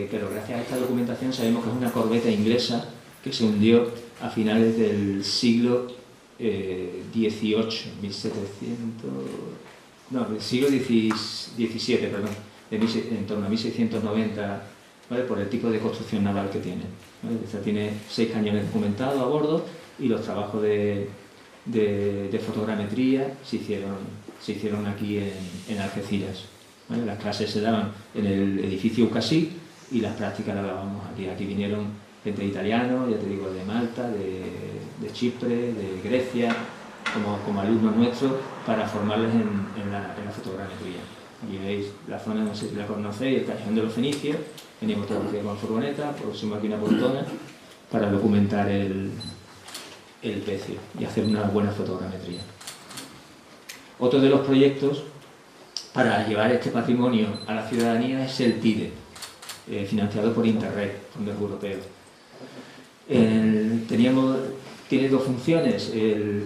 pero gracias a esta documentación sabemos que es una corbeta inglesa que se hundió a finales del siglo XVIII, 1700... no, del siglo XVII, perdón, en torno a 1690, ¿vale? Por el tipo de construcción naval que tiene, ¿vale? Esta tiene 6 cañones documentados a bordo, y los trabajos de fotogrametría se hicieron aquí en Algeciras, ¿vale? Las clases se daban en el edificio UCASI y las prácticas las dábamos aquí. Aquí vinieron gente italiana, ya te digo, de Malta, de Chipre, de Grecia, como alumnos nuestros, para formarles en la fotogrametría. Aquí veis la zona, no sé si la conocéis, el Callejón de los Fenicios. Venimos todos los días con furgoneta, pusimos aquí una pontona para documentar el pecio y hacer una buena fotogrametría. Otro de los proyectos para llevar este patrimonio a la ciudadanía es el TIDE, financiado por Interreg, fondos europeos. Tiene dos funciones.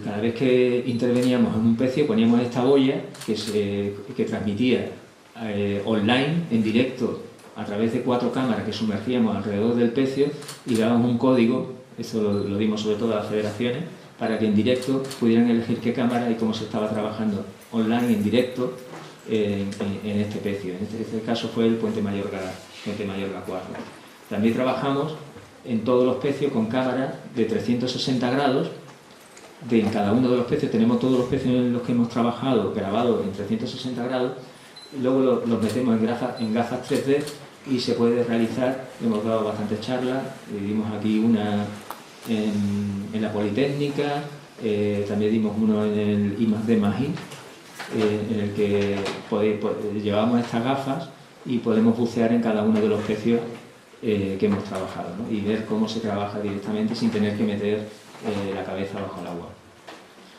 Cada vez que interveníamos en un pecio poníamos esta boya que transmitía online, en directo, a través de 4 cámaras que sumergíamos alrededor del pecio, y dábamos un código. Eso lo dimos sobre todo a las federaciones, para que en directo pudieran elegir qué cámara y cómo se estaba trabajando online en directo en este pecio. En este caso fue el Puente Mayorga 4. También trabajamos en todos los pecios con cámaras de 360 grados. En cada uno de los pecios tenemos todos los pecios en los que hemos trabajado grabados en 360 grados, y luego los metemos en gafas 3D y se puede realizar. Hemos dado bastantes charlas, dimos aquí una en la Politécnica, también dimos uno en el I+D+I, en el que llevamos estas gafas y podemos bucear en cada uno de los pecios que hemos trabajado, ¿no? Y ver cómo se trabaja directamente sin tener que meter la cabeza bajo el agua.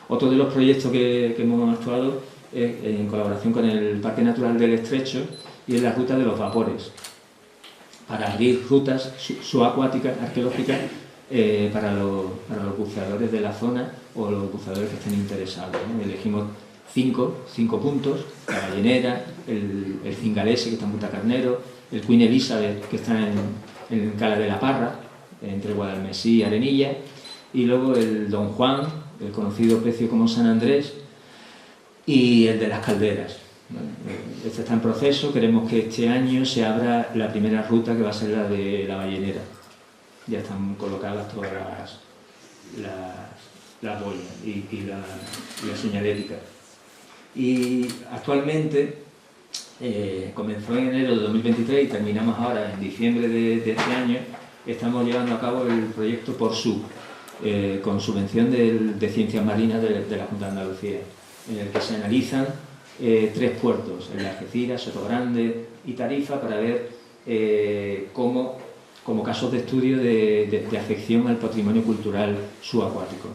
Otro de los proyectos que hemos actuado es en colaboración con el Parque Natural del Estrecho, y es la ruta de los vapores, para abrir rutas subacuáticas arqueológicas para los buceadores de la zona o los buceadores que estén interesados, ¿no? Elegimos 5 puntos: la Ballenera, el Cingalese, que está en Punta Carnero, el Queen Elizabeth, que está en Cala de la Parra, entre Guadalmesí y Arenilla, y luego el Don Juan, el conocido pecio como San Andrés, y el de las Calderas. Este está en proceso. Queremos que este año se abra la primera ruta, que va a ser la de la Ballenera. Ya están colocadas todas las boyas y la señalética. Y actualmente comenzó en enero de 2023 y terminamos ahora en diciembre de este año. Estamos llevando a cabo el proyecto PORSUB, con subvención de Ciencias Marinas de la Junta de Andalucía, en el que se analizan 3 puertos, el de Algeciras, Sotogrande y Tarifa, para ver como casos de estudio de afección al patrimonio cultural subacuático,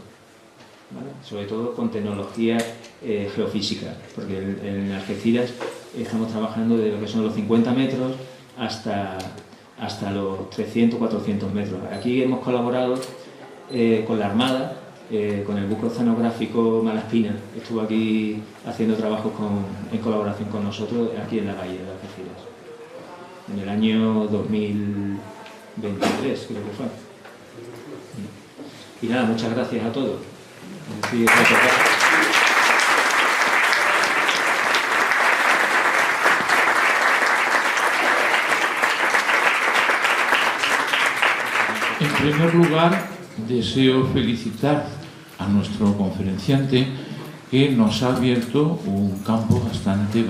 ¿vale? Sobre todo con tecnología geofísica, porque en Algeciras estamos trabajando de lo que son los 50 metros hasta los 300, 400 metros. Aquí hemos colaborado con la Armada, con el buque oceanográfico Malaspina, estuvo aquí haciendo trabajos en colaboración con nosotros aquí en la bahía de Algeciras, en el año 2023 creo que fue. Y nada, muchas gracias a todos. En primer lugar, deseo felicitar a nuestro conferenciante, que nos ha abierto un campo bastante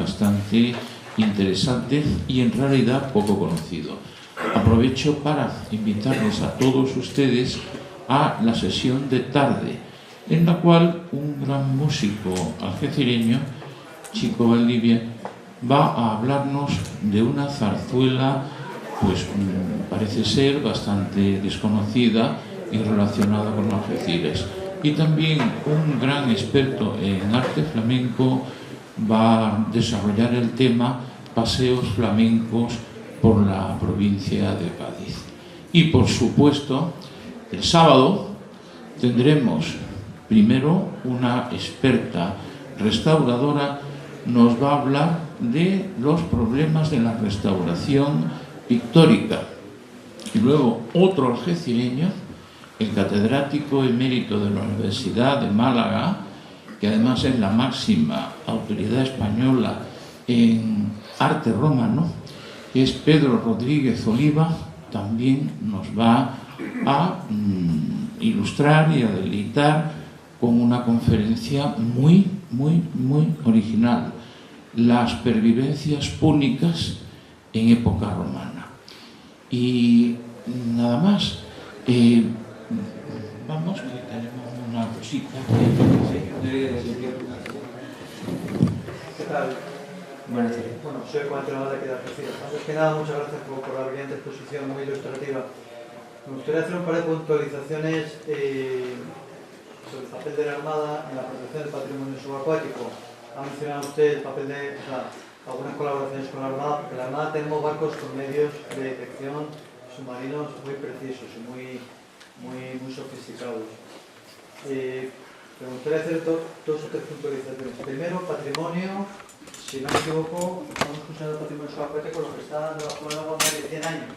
interesante y en realidad poco conocido. Aprovecho para invitarles a todos ustedes a la sesión de tarde, en la cual un gran músico algecireño, Chico Valdivia, va a hablarnos de una zarzuela, pues parece ser bastante desconocida y relacionada con Algeciras. Y también un gran experto en arte flamenco va a desarrollar el tema Paseos Flamencos por la provincia de Cádiz. Y por supuesto, el sábado tendremos primero una experta restauradora, nos va a hablar de los problemas de la restauración pictórica. Y luego otro algecireño, el catedrático emérito de la Universidad de Málaga, que además es la máxima autoridad española en arte romano, que es Pedro Rodríguez Oliva, también nos va a ilustrar y a deleitar con una conferencia muy original: las pervivencias púnicas en época romana. Y nada más. Vamos, que tenemos una cosita. ¿Qué tal? Buenas tardes. Bueno, soy el coordinador de aquí de Algeciras. Antes que nada, muchas gracias por la brillante exposición, muy ilustrativa. Me gustaría hacer un par de puntualizaciones sobre el papel de la Armada en la protección del patrimonio subacuático. Ha mencionado usted el papel de algunas colaboraciones con la Armada, porque en la Armada tenemos barcos con medios de detección submarinos muy precisos y muy sofisticados. Me gustaría hacer dos o tres puntualizaciones. Primero, patrimonio. Si no me equivoco, estamos considerando el patrimonio subacuático lo que está debajo del agua más de 100 años.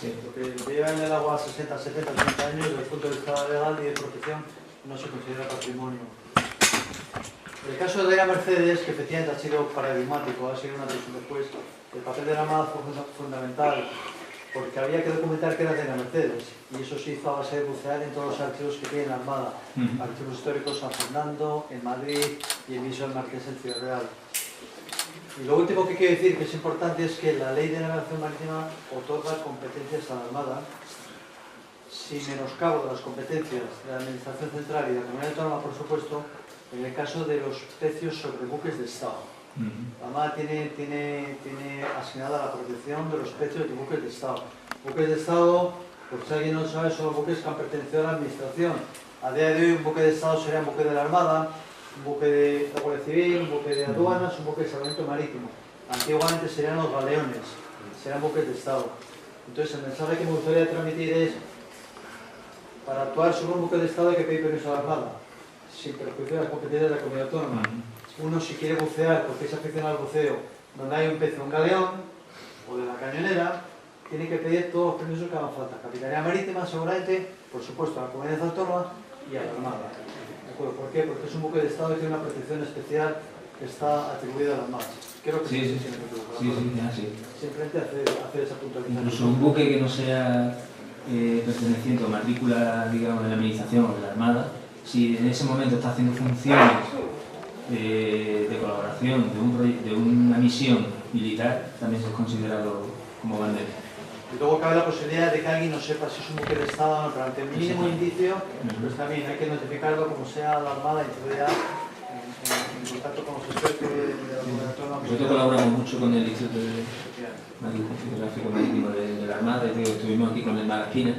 Sí. Lo que lleva en el agua 60, 70, 80 años, desde el punto de vista legal y de protección, no se considera patrimonio. El caso de la Mercedes, que efectivamente ha sido paradigmático, ha sido una decisión después, el papel de la Armada fue fundamental, porque había que documentar que era de la Mercedes, y eso se hizo a base de bucear en todos los archivos que tiene la Armada, archivos históricos San Fernando, en Madrid, y el Museo del Marqués en Ciudad Real. Y lo último que quiero decir, que es importante, es que la Ley de Navegación Marítima otorga competencias a la Armada sin menoscabo de las competencias de la Administración Central y de la Comunidad Autónoma, por supuesto, en el caso de los precios sobre buques de Estado. La Armada tiene asignada la protección de los precios de buques de Estado. Buques de Estado, por si alguien no lo sabe, son los buques que han pertenecido a la Administración. A día de hoy un buque de Estado sería un buque de la Armada, un buque de la Guardia Civil, un buque de aduanas, un buque de salvamento marítimo. Antiguamente serían los galeones, serían buques de Estado. Entonces el mensaje que me gustaría transmitir es: para actuar sobre un buque de Estado hay que pedir permiso a la Armada, sin perjuicio de las competencias de la Comunidad Autónoma. Uno, si quiere bucear porque es aficionado al buceo, donde hay un pez o un galeón, o de la cañonera, tiene que pedir todos los permisos que hagan falta. Capitanía Marítima, seguramente, por supuesto, a la Comunidad Autónoma y a la Armada. ¿De acuerdo? ¿Por qué? Porque es un buque de Estado y tiene una protección especial que está atribuida a la Armada. Creo que Sí. simplemente hacer esa puntualización. Incluso un buque que no sea perteneciente o matrícula, digamos, de la Administración o de la Armada, si en ese momento está haciendo funciones de colaboración de una misión militar, también es considerado como bandera. Y luego cabe la posibilidad de que alguien no sepa si es un buque de Estado o no, pero ante el mínimo indicio, pues también hay que notificarlo como sea a la Armada y CDA en contacto con los expertos de la laboratorio. Nosotros colaboramos mucho con el Instituto Geográfico Marítimo de la Armada, estuvimos aquí con el Malaspina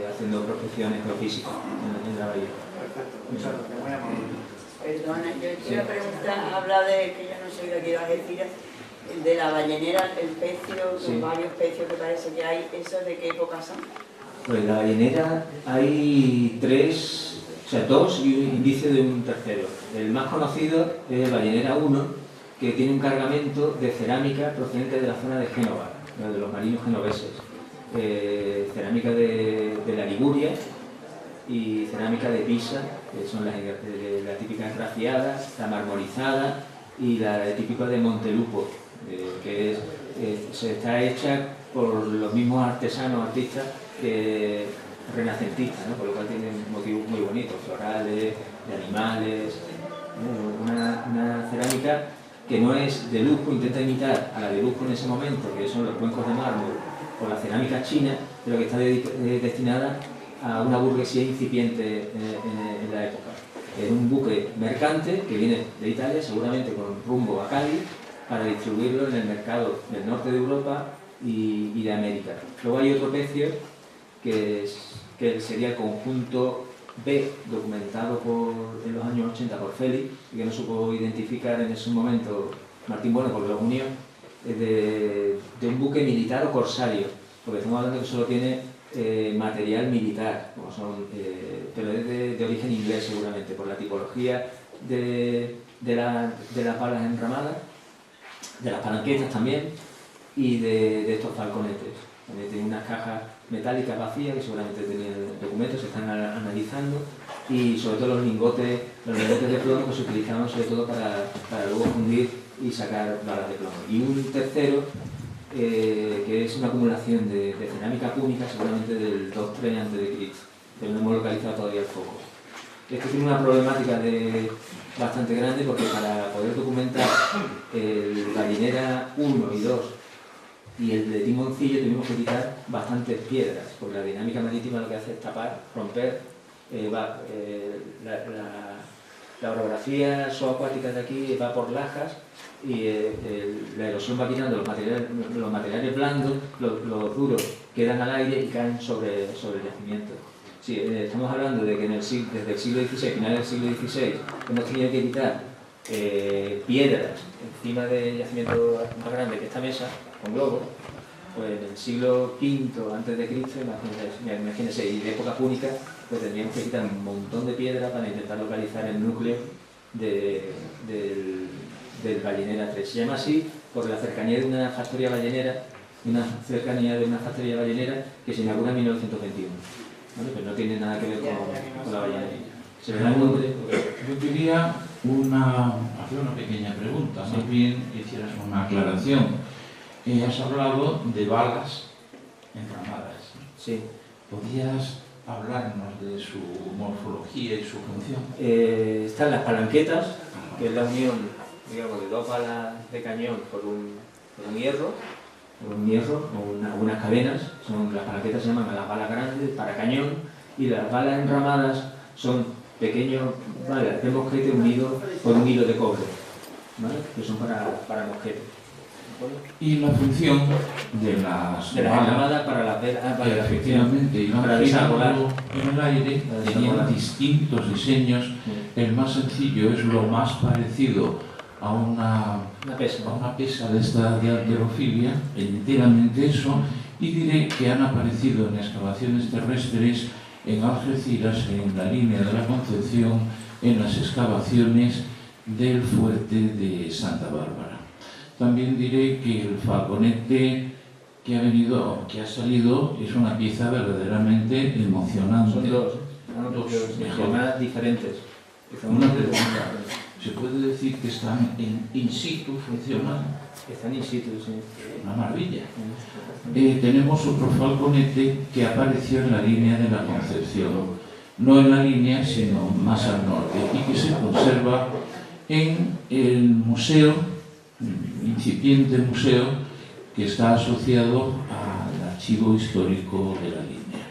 haciendo prospecciones geofísicas en la bahía. Perfecto, muchas gracias, muy amable. Perdona, yo te iba a preguntar, habla de, que yo no sé lo que ibas a decir, de la ballenera, el pecio, Sí. los varios pecios que parece que hay, ¿esos de qué época son? Pues la ballenera hay tres, o sea, dos y un índice de un tercero. El más conocido es ballenera 1, que tiene un cargamento de cerámica procedente de la zona de Génova, de los marinos genoveses. Cerámica de la Liguria y cerámica de Pisa, que son la típica esgrafiada, la marmorizada y la típica de Montelupo, que está hecha por los mismos artesanos, artistas renacentistas, ¿no? Por lo cual tienen motivos muy bonitos, florales, de animales, una cerámica que no es de lujo, intenta imitar a la de lujo en ese momento, que son los cuencos de mármol o la cerámica china, pero que está destinada a una burguesía incipiente en la época. Es un buque mercante que viene de Italia, seguramente con rumbo a Cádiz, para distribuirlo en el mercado del norte de Europa y de América. Luego hay otro pecio que sería el conjunto B, documentado en los años 80 por Félix, y que no supo identificar en ese momento Martín Bueno, porque lo unió, de un buque militar o corsario, porque estamos hablando que solo tiene material militar, como son, pero es de origen inglés seguramente, por la tipología de las palas enramadas, de las palanquetas también, y de estos falconetes. También tiene unas cajas metálicas vacías que seguramente tenían documentos, se están analizando, y sobre todo los lingotes de plomo que se utilizaban sobre todo para luego fundir y sacar balas de plomo. Y un tercero, que es una acumulación de cerámica púnica, seguramente del 2-3 a.C., pero no hemos localizado todavía el foco. Esto tiene una problemática bastante grande, porque para poder documentar el ballenera 1 y 2 y el de Timoncillo tuvimos que quitar bastantes piedras, porque la dinámica marítima lo que hace es tapar, romper, la orografía subacuática de aquí va por lajas y la erosión va quitando los materiales blandos, los duros quedan al aire y caen sobre el yacimiento. Sí, estamos hablando de que desde el siglo XVI, finales del siglo XVI, hemos tenido que quitar piedras encima del yacimiento más grande que esta mesa, con globos, pues en el siglo V a.C., imagínense, y de época púnica, pues tendríamos que quitar un montón de piedra para intentar localizar el núcleo del ballenera 3. Se llama así por la cercanía de una factoría ballenera, que se inaugura en 1921. ¿Vale? Pero no tiene nada que ver con la ballenería. ¿Se verá el nombre? Yo quería hacer una pequeña pregunta, más bien que hicieras una aclaración. Has hablado de balas enramadas. Sí. ¿Podrías hablarnos de su morfología y su función? Están las palanquetas, que es la unión, digamos, de dos balas de cañón por un hierro o unas cadenas. Las palanquetas se llaman las balas grandes para cañón, y las balas enramadas son pequeños balas de mosquete unidos por un hilo de cobre, ¿vale? Que son para mosquete. Y la función de las enramadas para las velas, efectivamente, para desarrollar en el aire, tenían distintos diseños. El más sencillo es lo más parecido a una pesa de esta de halterofilia, enteramente eso, y diré que han aparecido en excavaciones terrestres en Algeciras, en la línea de la Concepción, en las excavaciones del fuerte de Santa Bárbara. También diré que el falconete que ha salido es una pieza verdaderamente emocionante. Son dos mejor. Diferentes. Una pregunta, ¿se puede decir que están in situ funcionando? Están in situ, sí. Una maravilla. Tenemos otro falconete que apareció en la línea de la Concepción, no en la línea, sino más al norte, y que se conserva en el museo, incipiente museo, que está asociado al archivo histórico de la línea.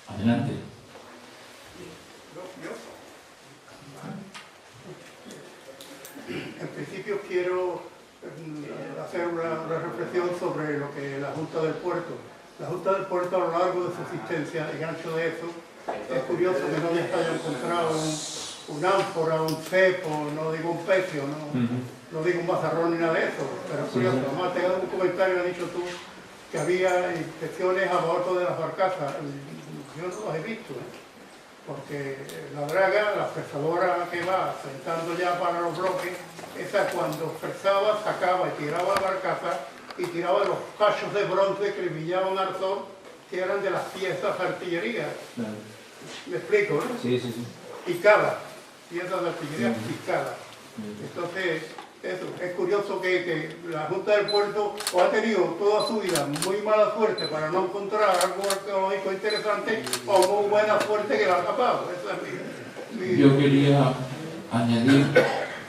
Adelante. En principio quiero hacer una reflexión sobre lo que la Junta del Puerto. La Junta del Puerto, a lo largo de su existencia, en gancho de eso, es curioso que no se haya encontrado un ánfora, un cepo, no digo un pecio, no digo un mazarrón ni nada de eso, pero es curioso. Además, te he dado un comentario, has dicho tú, que había inspecciones a bordo de las barcazas. Yo no las he visto, porque la draga, la fresadora que va sentando ya para los bloques, esa cuando fresaba, sacaba y tiraba la barcaza y tiraba los cachos de bronce que brillaban al sol, que eran de las piezas de artillería. Claro. ¿Me explico, no? Sí, sí, sí. Picadas, piezas de artillería picadas. Entonces, eso, es curioso que la Junta del Puerto ha tenido toda su vida muy mala suerte para no encontrar algo arqueológico interesante, o muy buena suerte que la ha tapado. Yo quería añadir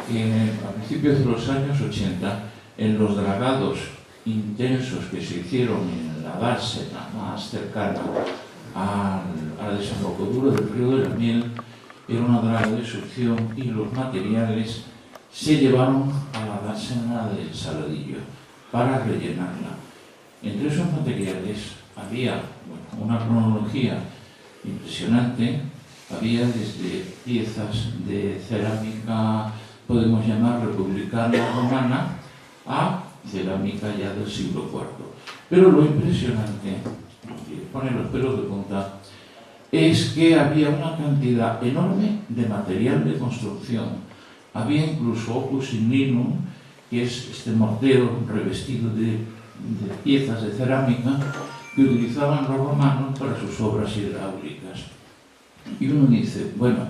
que a principios de los años 80, en los dragados intensos que se hicieron en la dársena más cercana a la desembocadura del río de la Miel, era una draga de succión y los materiales se llevaron a la dársena del Saladillo para rellenarla. Entre esos materiales había una cronología impresionante. Había desde piezas de cerámica, podemos llamar republicana romana, a cerámica ya del siglo IV. Pero lo impresionante, que pone los pelos de punta, es que había una cantidad enorme de material de construcción. Había incluso opus igninum, que es este mortero revestido de piezas de cerámica que utilizaban los romanos para sus obras hidráulicas. Y uno dice, bueno,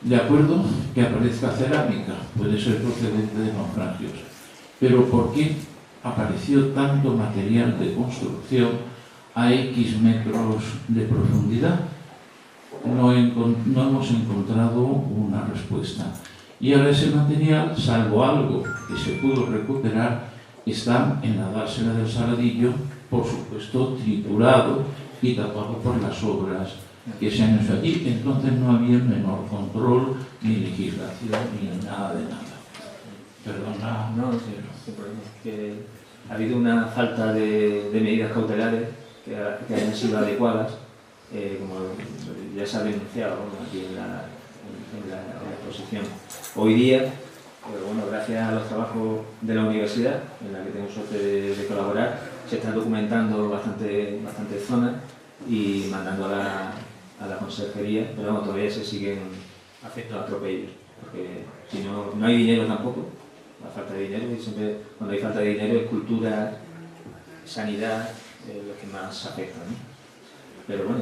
de acuerdo que aparezca cerámica, puede ser procedente de naufragios, pero ¿por qué apareció tanto material de construcción a X metros de profundidad? No hemos encontrado una respuesta. Y ahora ese material, salvo algo que se pudo recuperar, está en la dársena del Saladillo, por supuesto triturado y tapado por las obras que se han hecho allí. Entonces no había el menor control, ni legislación, ni nada de nada. Perdona. No, sí, es que ha habido una falta de medidas cautelares que hayan sido adecuadas, como ya se ha denunciado, ¿no?, aquí en la exposición. Hoy día, bueno, gracias a los trabajos de la universidad, en la que tengo suerte de colaborar, se están documentando bastante zonas y mandando a la conserjería, pero bueno, todavía se siguen haciendo atropellos, porque si no hay dinero tampoco, la falta de dinero, y siempre cuando hay falta de dinero es cultura, sanidad, lo que más afecta, ¿no? Pero bueno,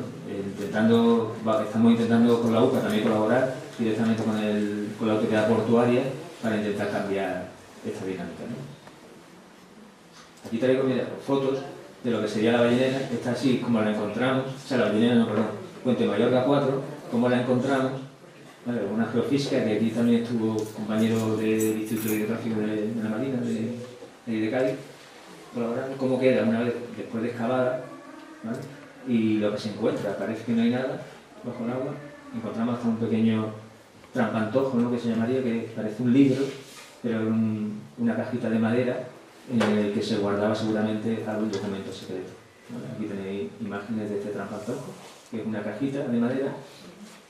estamos intentando con la UCA también colaborar directamente con la autoridad portuaria para intentar cambiar esta dinámica, ¿no? Aquí traigo, mira, fotos de lo que sería la ballenera. Esta así como la encontramos, o sea, la ballenera, no, perdón, Puente Mallorca 4, cómo la encontramos. Vale, una geofísica, que aquí también estuvo compañero del Instituto de Hidrográfico de la Marina de Cádiz, colaborando, cómo queda una vez después de excavada, ¿vale? Y lo que se encuentra, parece que no hay nada bajo el agua. Encontramos hasta un pequeño trampantojo, ¿no?, que se llamaría, que parece un libro, pero una cajita de madera en el que se guardaba seguramente algún documento secreto, ¿vale? Aquí tenéis imágenes de este trampantojo, que es una cajita de madera,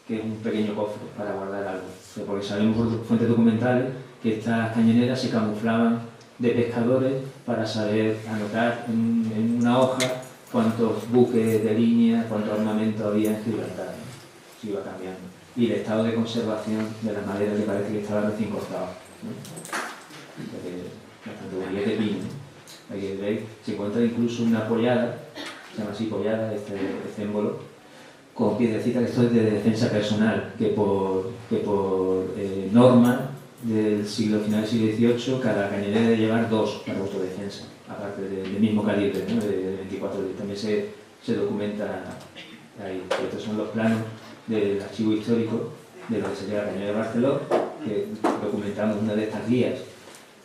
que es un pequeño cofre para guardar algo. O sea, porque sabemos por fuentes documentales que estas cañoneras se camuflaban de pescadores para saber anotar en una hoja cuántos buques de línea, cuánto armamento había en Gibraltar, ¿no? Se iba cambiando. Y el estado de conservación de las maderas, que parece que estaba recién cortado, ¿no? Bastante bonita de pino, ¿no? Aquí veis, se encuentra incluso una pollada, se llama así pollada, este émbolo, con piedrecita, que esto es de defensa personal, que por norma del final del siglo XVIII, cada cañonera debe llevar 2 para autodefensa, aparte del mismo calibre, ¿no?, de 24. También se documenta ahí. Estos son los planos del archivo histórico de lo que sería la cañonera de Barceló, que documentamos una de estas guías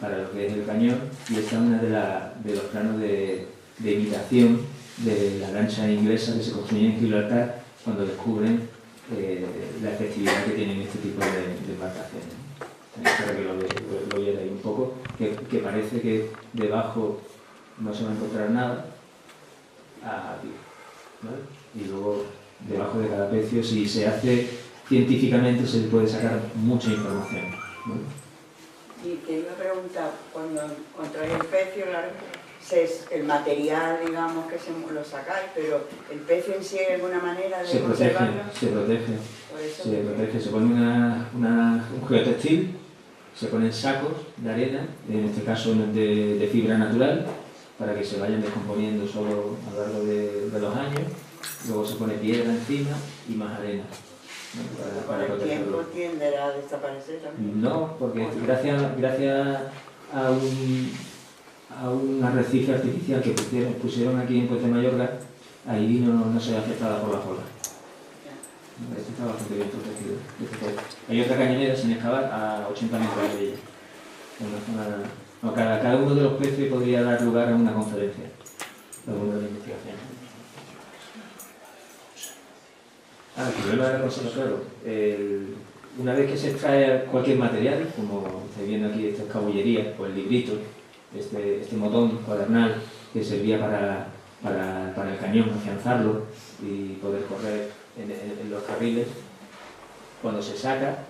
para lo que es el cañón, y esta es una de los planos de imitación de la lancha inglesa que se construye en Gibraltar cuando descubren la efectividad que tienen este tipo de embarcaciones. Para que lo vierais un poco, que parece que debajo no se va a encontrar nada, aquí, ¿vale? Y luego debajo de cada pecio, si se hace científicamente, se puede sacar mucha información, ¿vale? Y te iba a preguntar, cuando encontráis el pecio, claro, es el material, digamos, que lo sacáis, pero el pecio en sí, de alguna manera, de conservarlo. Se protege, se pone un geotextil, se ponen sacos de arena, en este caso de fibra natural, para que se vayan descomponiendo solo a lo largo de los años. Luego se pone piedra encima y más arena. Para el tiempo tienderá a desaparecer también. No, porque gracias a un arrecife artificial que pusieron aquí en Puente Mayorga, ahí no se ve afectada por las olas. Este está bastante bien protegido. Hay otra cañonera sin excavar a 80 metros de ella. Cada uno de los peces podría dar lugar a una conferencia, alguna de la investigación. El problema de la conservación, una vez que se extrae cualquier material, como estáis viendo aquí, esta escabullería o el librito, este motón cuadernal que servía para el cañón, afianzarlo y poder correr en los carriles, cuando se saca,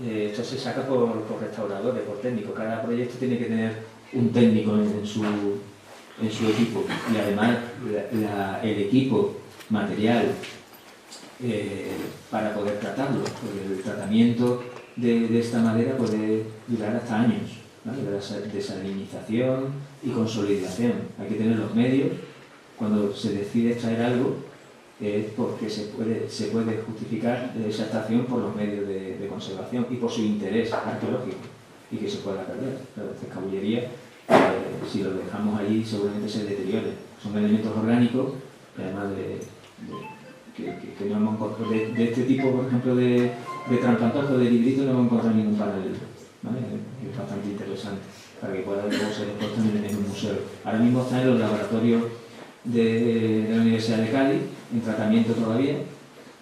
esto se saca por restauradores, por técnicos. Cada proyecto tiene que tener un técnico en su equipo, y además el equipo material para poder tratarlo, porque el tratamiento de esta madera puede durar hasta años, ¿vale? Desalinización y consolidación. Hay que tener los medios. Cuando se decide extraer algo, es porque se puede justificar esa extracción por los medios de conservación y por su interés arqueológico, y que se pueda perder. Claro, esta escabullería, si lo dejamos allí, seguramente se deteriore. Son elementos orgánicos, además que no hemos encontrado, de este tipo, por ejemplo, de trampantojo, de librito, no hemos encontrado ningún paralelo, ¿vale? Es bastante interesante, para que pueda luego ser expuesto en un museo. Ahora mismo está en los laboratorios de la Universidad de Cádiz, en tratamiento todavía,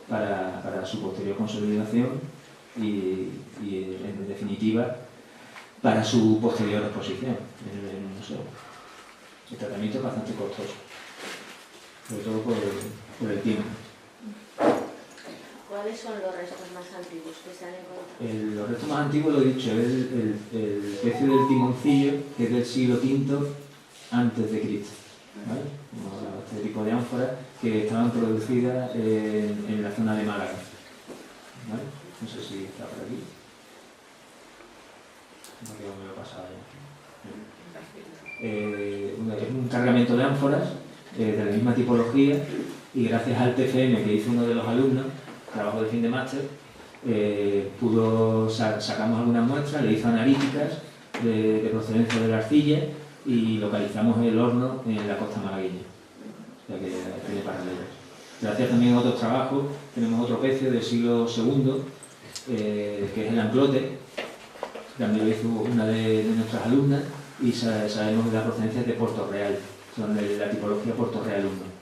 para su posterior consolidación y en definitiva, para su posterior exposición en el museo. El tratamiento es bastante costoso, sobre todo por el tiempo. ¿Cuáles son los restos más antiguos que se han encontrado? Los restos más antiguos, lo he dicho, es el pecio del Timoncillo, que es del siglo V antes de Cristo, ¿vale? Este tipo de ánforas que estaban producidas en la zona de Málaga, ¿vale? No sé si está por aquí. No creo que me lo he pasado ya. Es un cargamento de ánforas de la misma tipología, y gracias al TFM que hizo uno de los alumnos, trabajo de fin de máster, sacamos algunas muestras, le hizo analíticas de procedencia de la arcilla y localizamos el horno en la costa malagueña, o sea que tiene paralelos. Gracias también a otros trabajos, tenemos otro pecio del siglo II, que es el anclote, también lo hizo una de nuestras alumnas, y sabemos de la procedencia de Puerto Real, son de la tipología Puerto Real 1.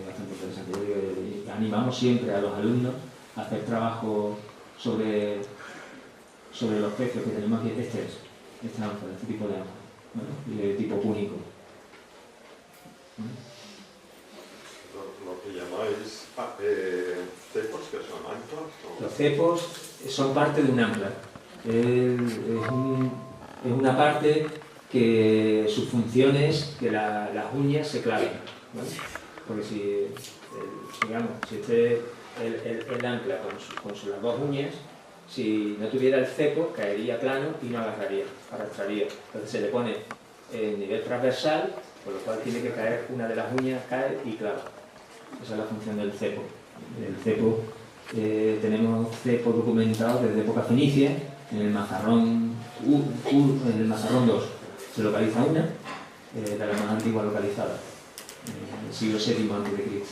Bastante interesante. Animamos siempre a los alumnos a hacer trabajo sobre los pecios que tenemos aquí. Este ánfora, este tipo de ánfora, ¿vale? De tipo púnico. Lo que llamáis cepos, que son anclas. Los cepos son parte de un ancla. Es una parte que su función es que las uñas se claven, ¿vale? Porque si el ancla con las dos uñas, si no tuviera el cepo, caería plano y no agarraría, arrastraría. Entonces se le pone en nivel transversal, por lo cual tiene que caer una de las uñas, cae y clava. Esa es la función del cepo. El cepo, tenemos cepos documentados desde época fenicia, en el Mazarrón 2. Se localiza una, de la más antigua localizada, en el siglo VII a.C.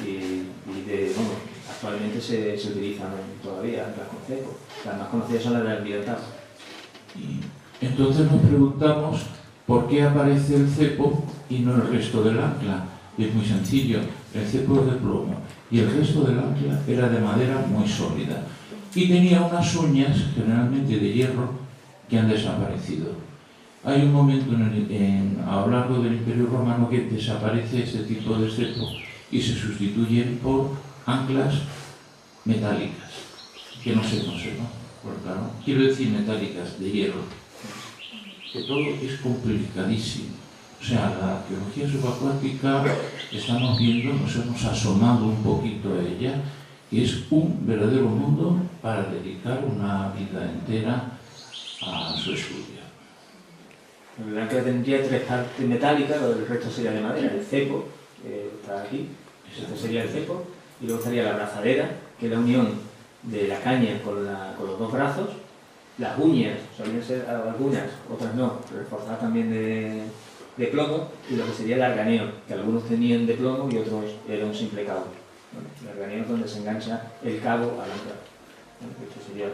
Y actualmente se utilizan todavía anclas con cepo. Las más conocidas son las del Almirantazgo. Y entonces nos preguntamos por qué aparece el cepo y no el resto del ancla. y es muy sencillo. El cepo es de plomo y el resto del ancla era de madera muy sólida. Y tenía unas uñas, generalmente de hierro, que han desaparecido. Hay un momento a lo largo del Imperio Romano que desaparece este tipo de cepo y se sustituyen por anclas metálicas, que no se conservan, claro, quiero decir metálicas, de hierro, que todo es complicadísimo. O sea, la arqueología subacuática, estamos viendo, nos hemos asomado un poquito a ella, y es un verdadero mundo para dedicar una vida entera a su estudio. El ancla tendría 3 partes metálicas, el resto sería de madera. El cepo, está aquí, este sería el cepo, y luego estaría la brazadera, que es la unión de la caña con los 2 brazos. Las uñas, solían ser algunas, otras no, reforzadas también de plomo, y lo que sería el arganeo, que algunos tenían de plomo y otros era un simple cabo. El arganeo es donde se engancha el cabo al ancla. Esto sería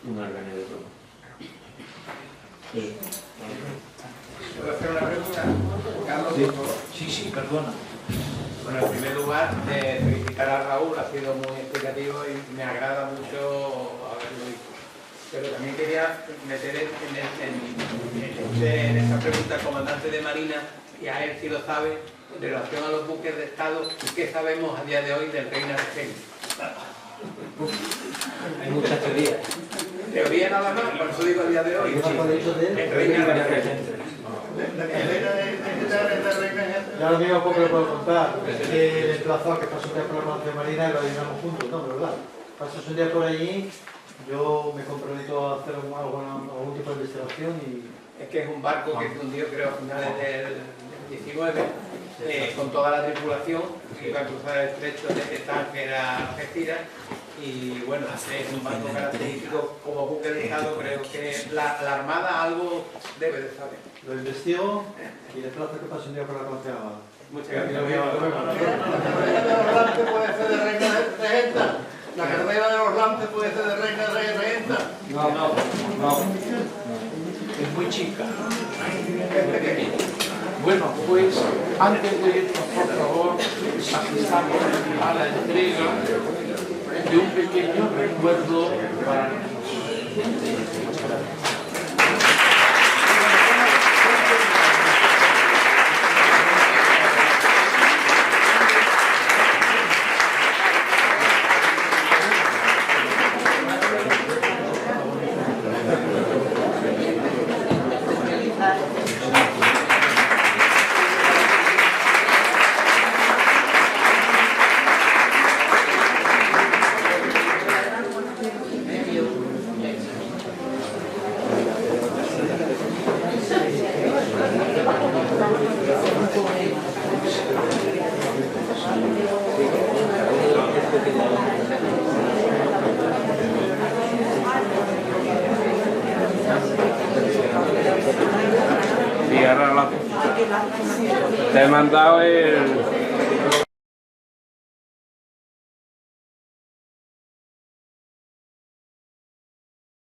un arganeo de plomo. ¿Puedo hacer una pregunta, Carlos? Sí. Por favor. Sí, perdona. Bueno, en primer lugar, felicitar a Raúl, ha sido muy explicativo y me agrada mucho haberlo visto. Pero también quería meter en esta pregunta al comandante de Marina, y a él si lo sabe, en relación a los buques de Estado, ¿qué sabemos a día de hoy del Reina Regente? Hay muchas teorías. Teoría nada más, por eso digo a día de hoy. El Reina Regente. Ya lo mismo poco le puedo contar. Es que le emplazó a que pasó un día por la Armada de Marina y lo adivinamos juntos, ¿no? ¿Verdad? Pasas un día por allí, yo me comprometo a hacer algún tipo de investigación y... Es que es un barco que se hundió, creo, a finales del 19, con toda la tripulación, que iba a cruzar el estrecho de Tánger a Algeciras, y bueno, es un barco característico como buque de Estado. Creo que la Armada algo debe de saber. Lo investigo y le plazo que pase un día por la Conceada. Muchas gracias. La carrera de los lances puede ser de reina de regenta. No. Es muy chica. Es pequeña. Bueno, pues antes de irnos, por favor, asistamos a la entrega de un pequeño recuerdo para nosotros. Sí, ahora te he mandado el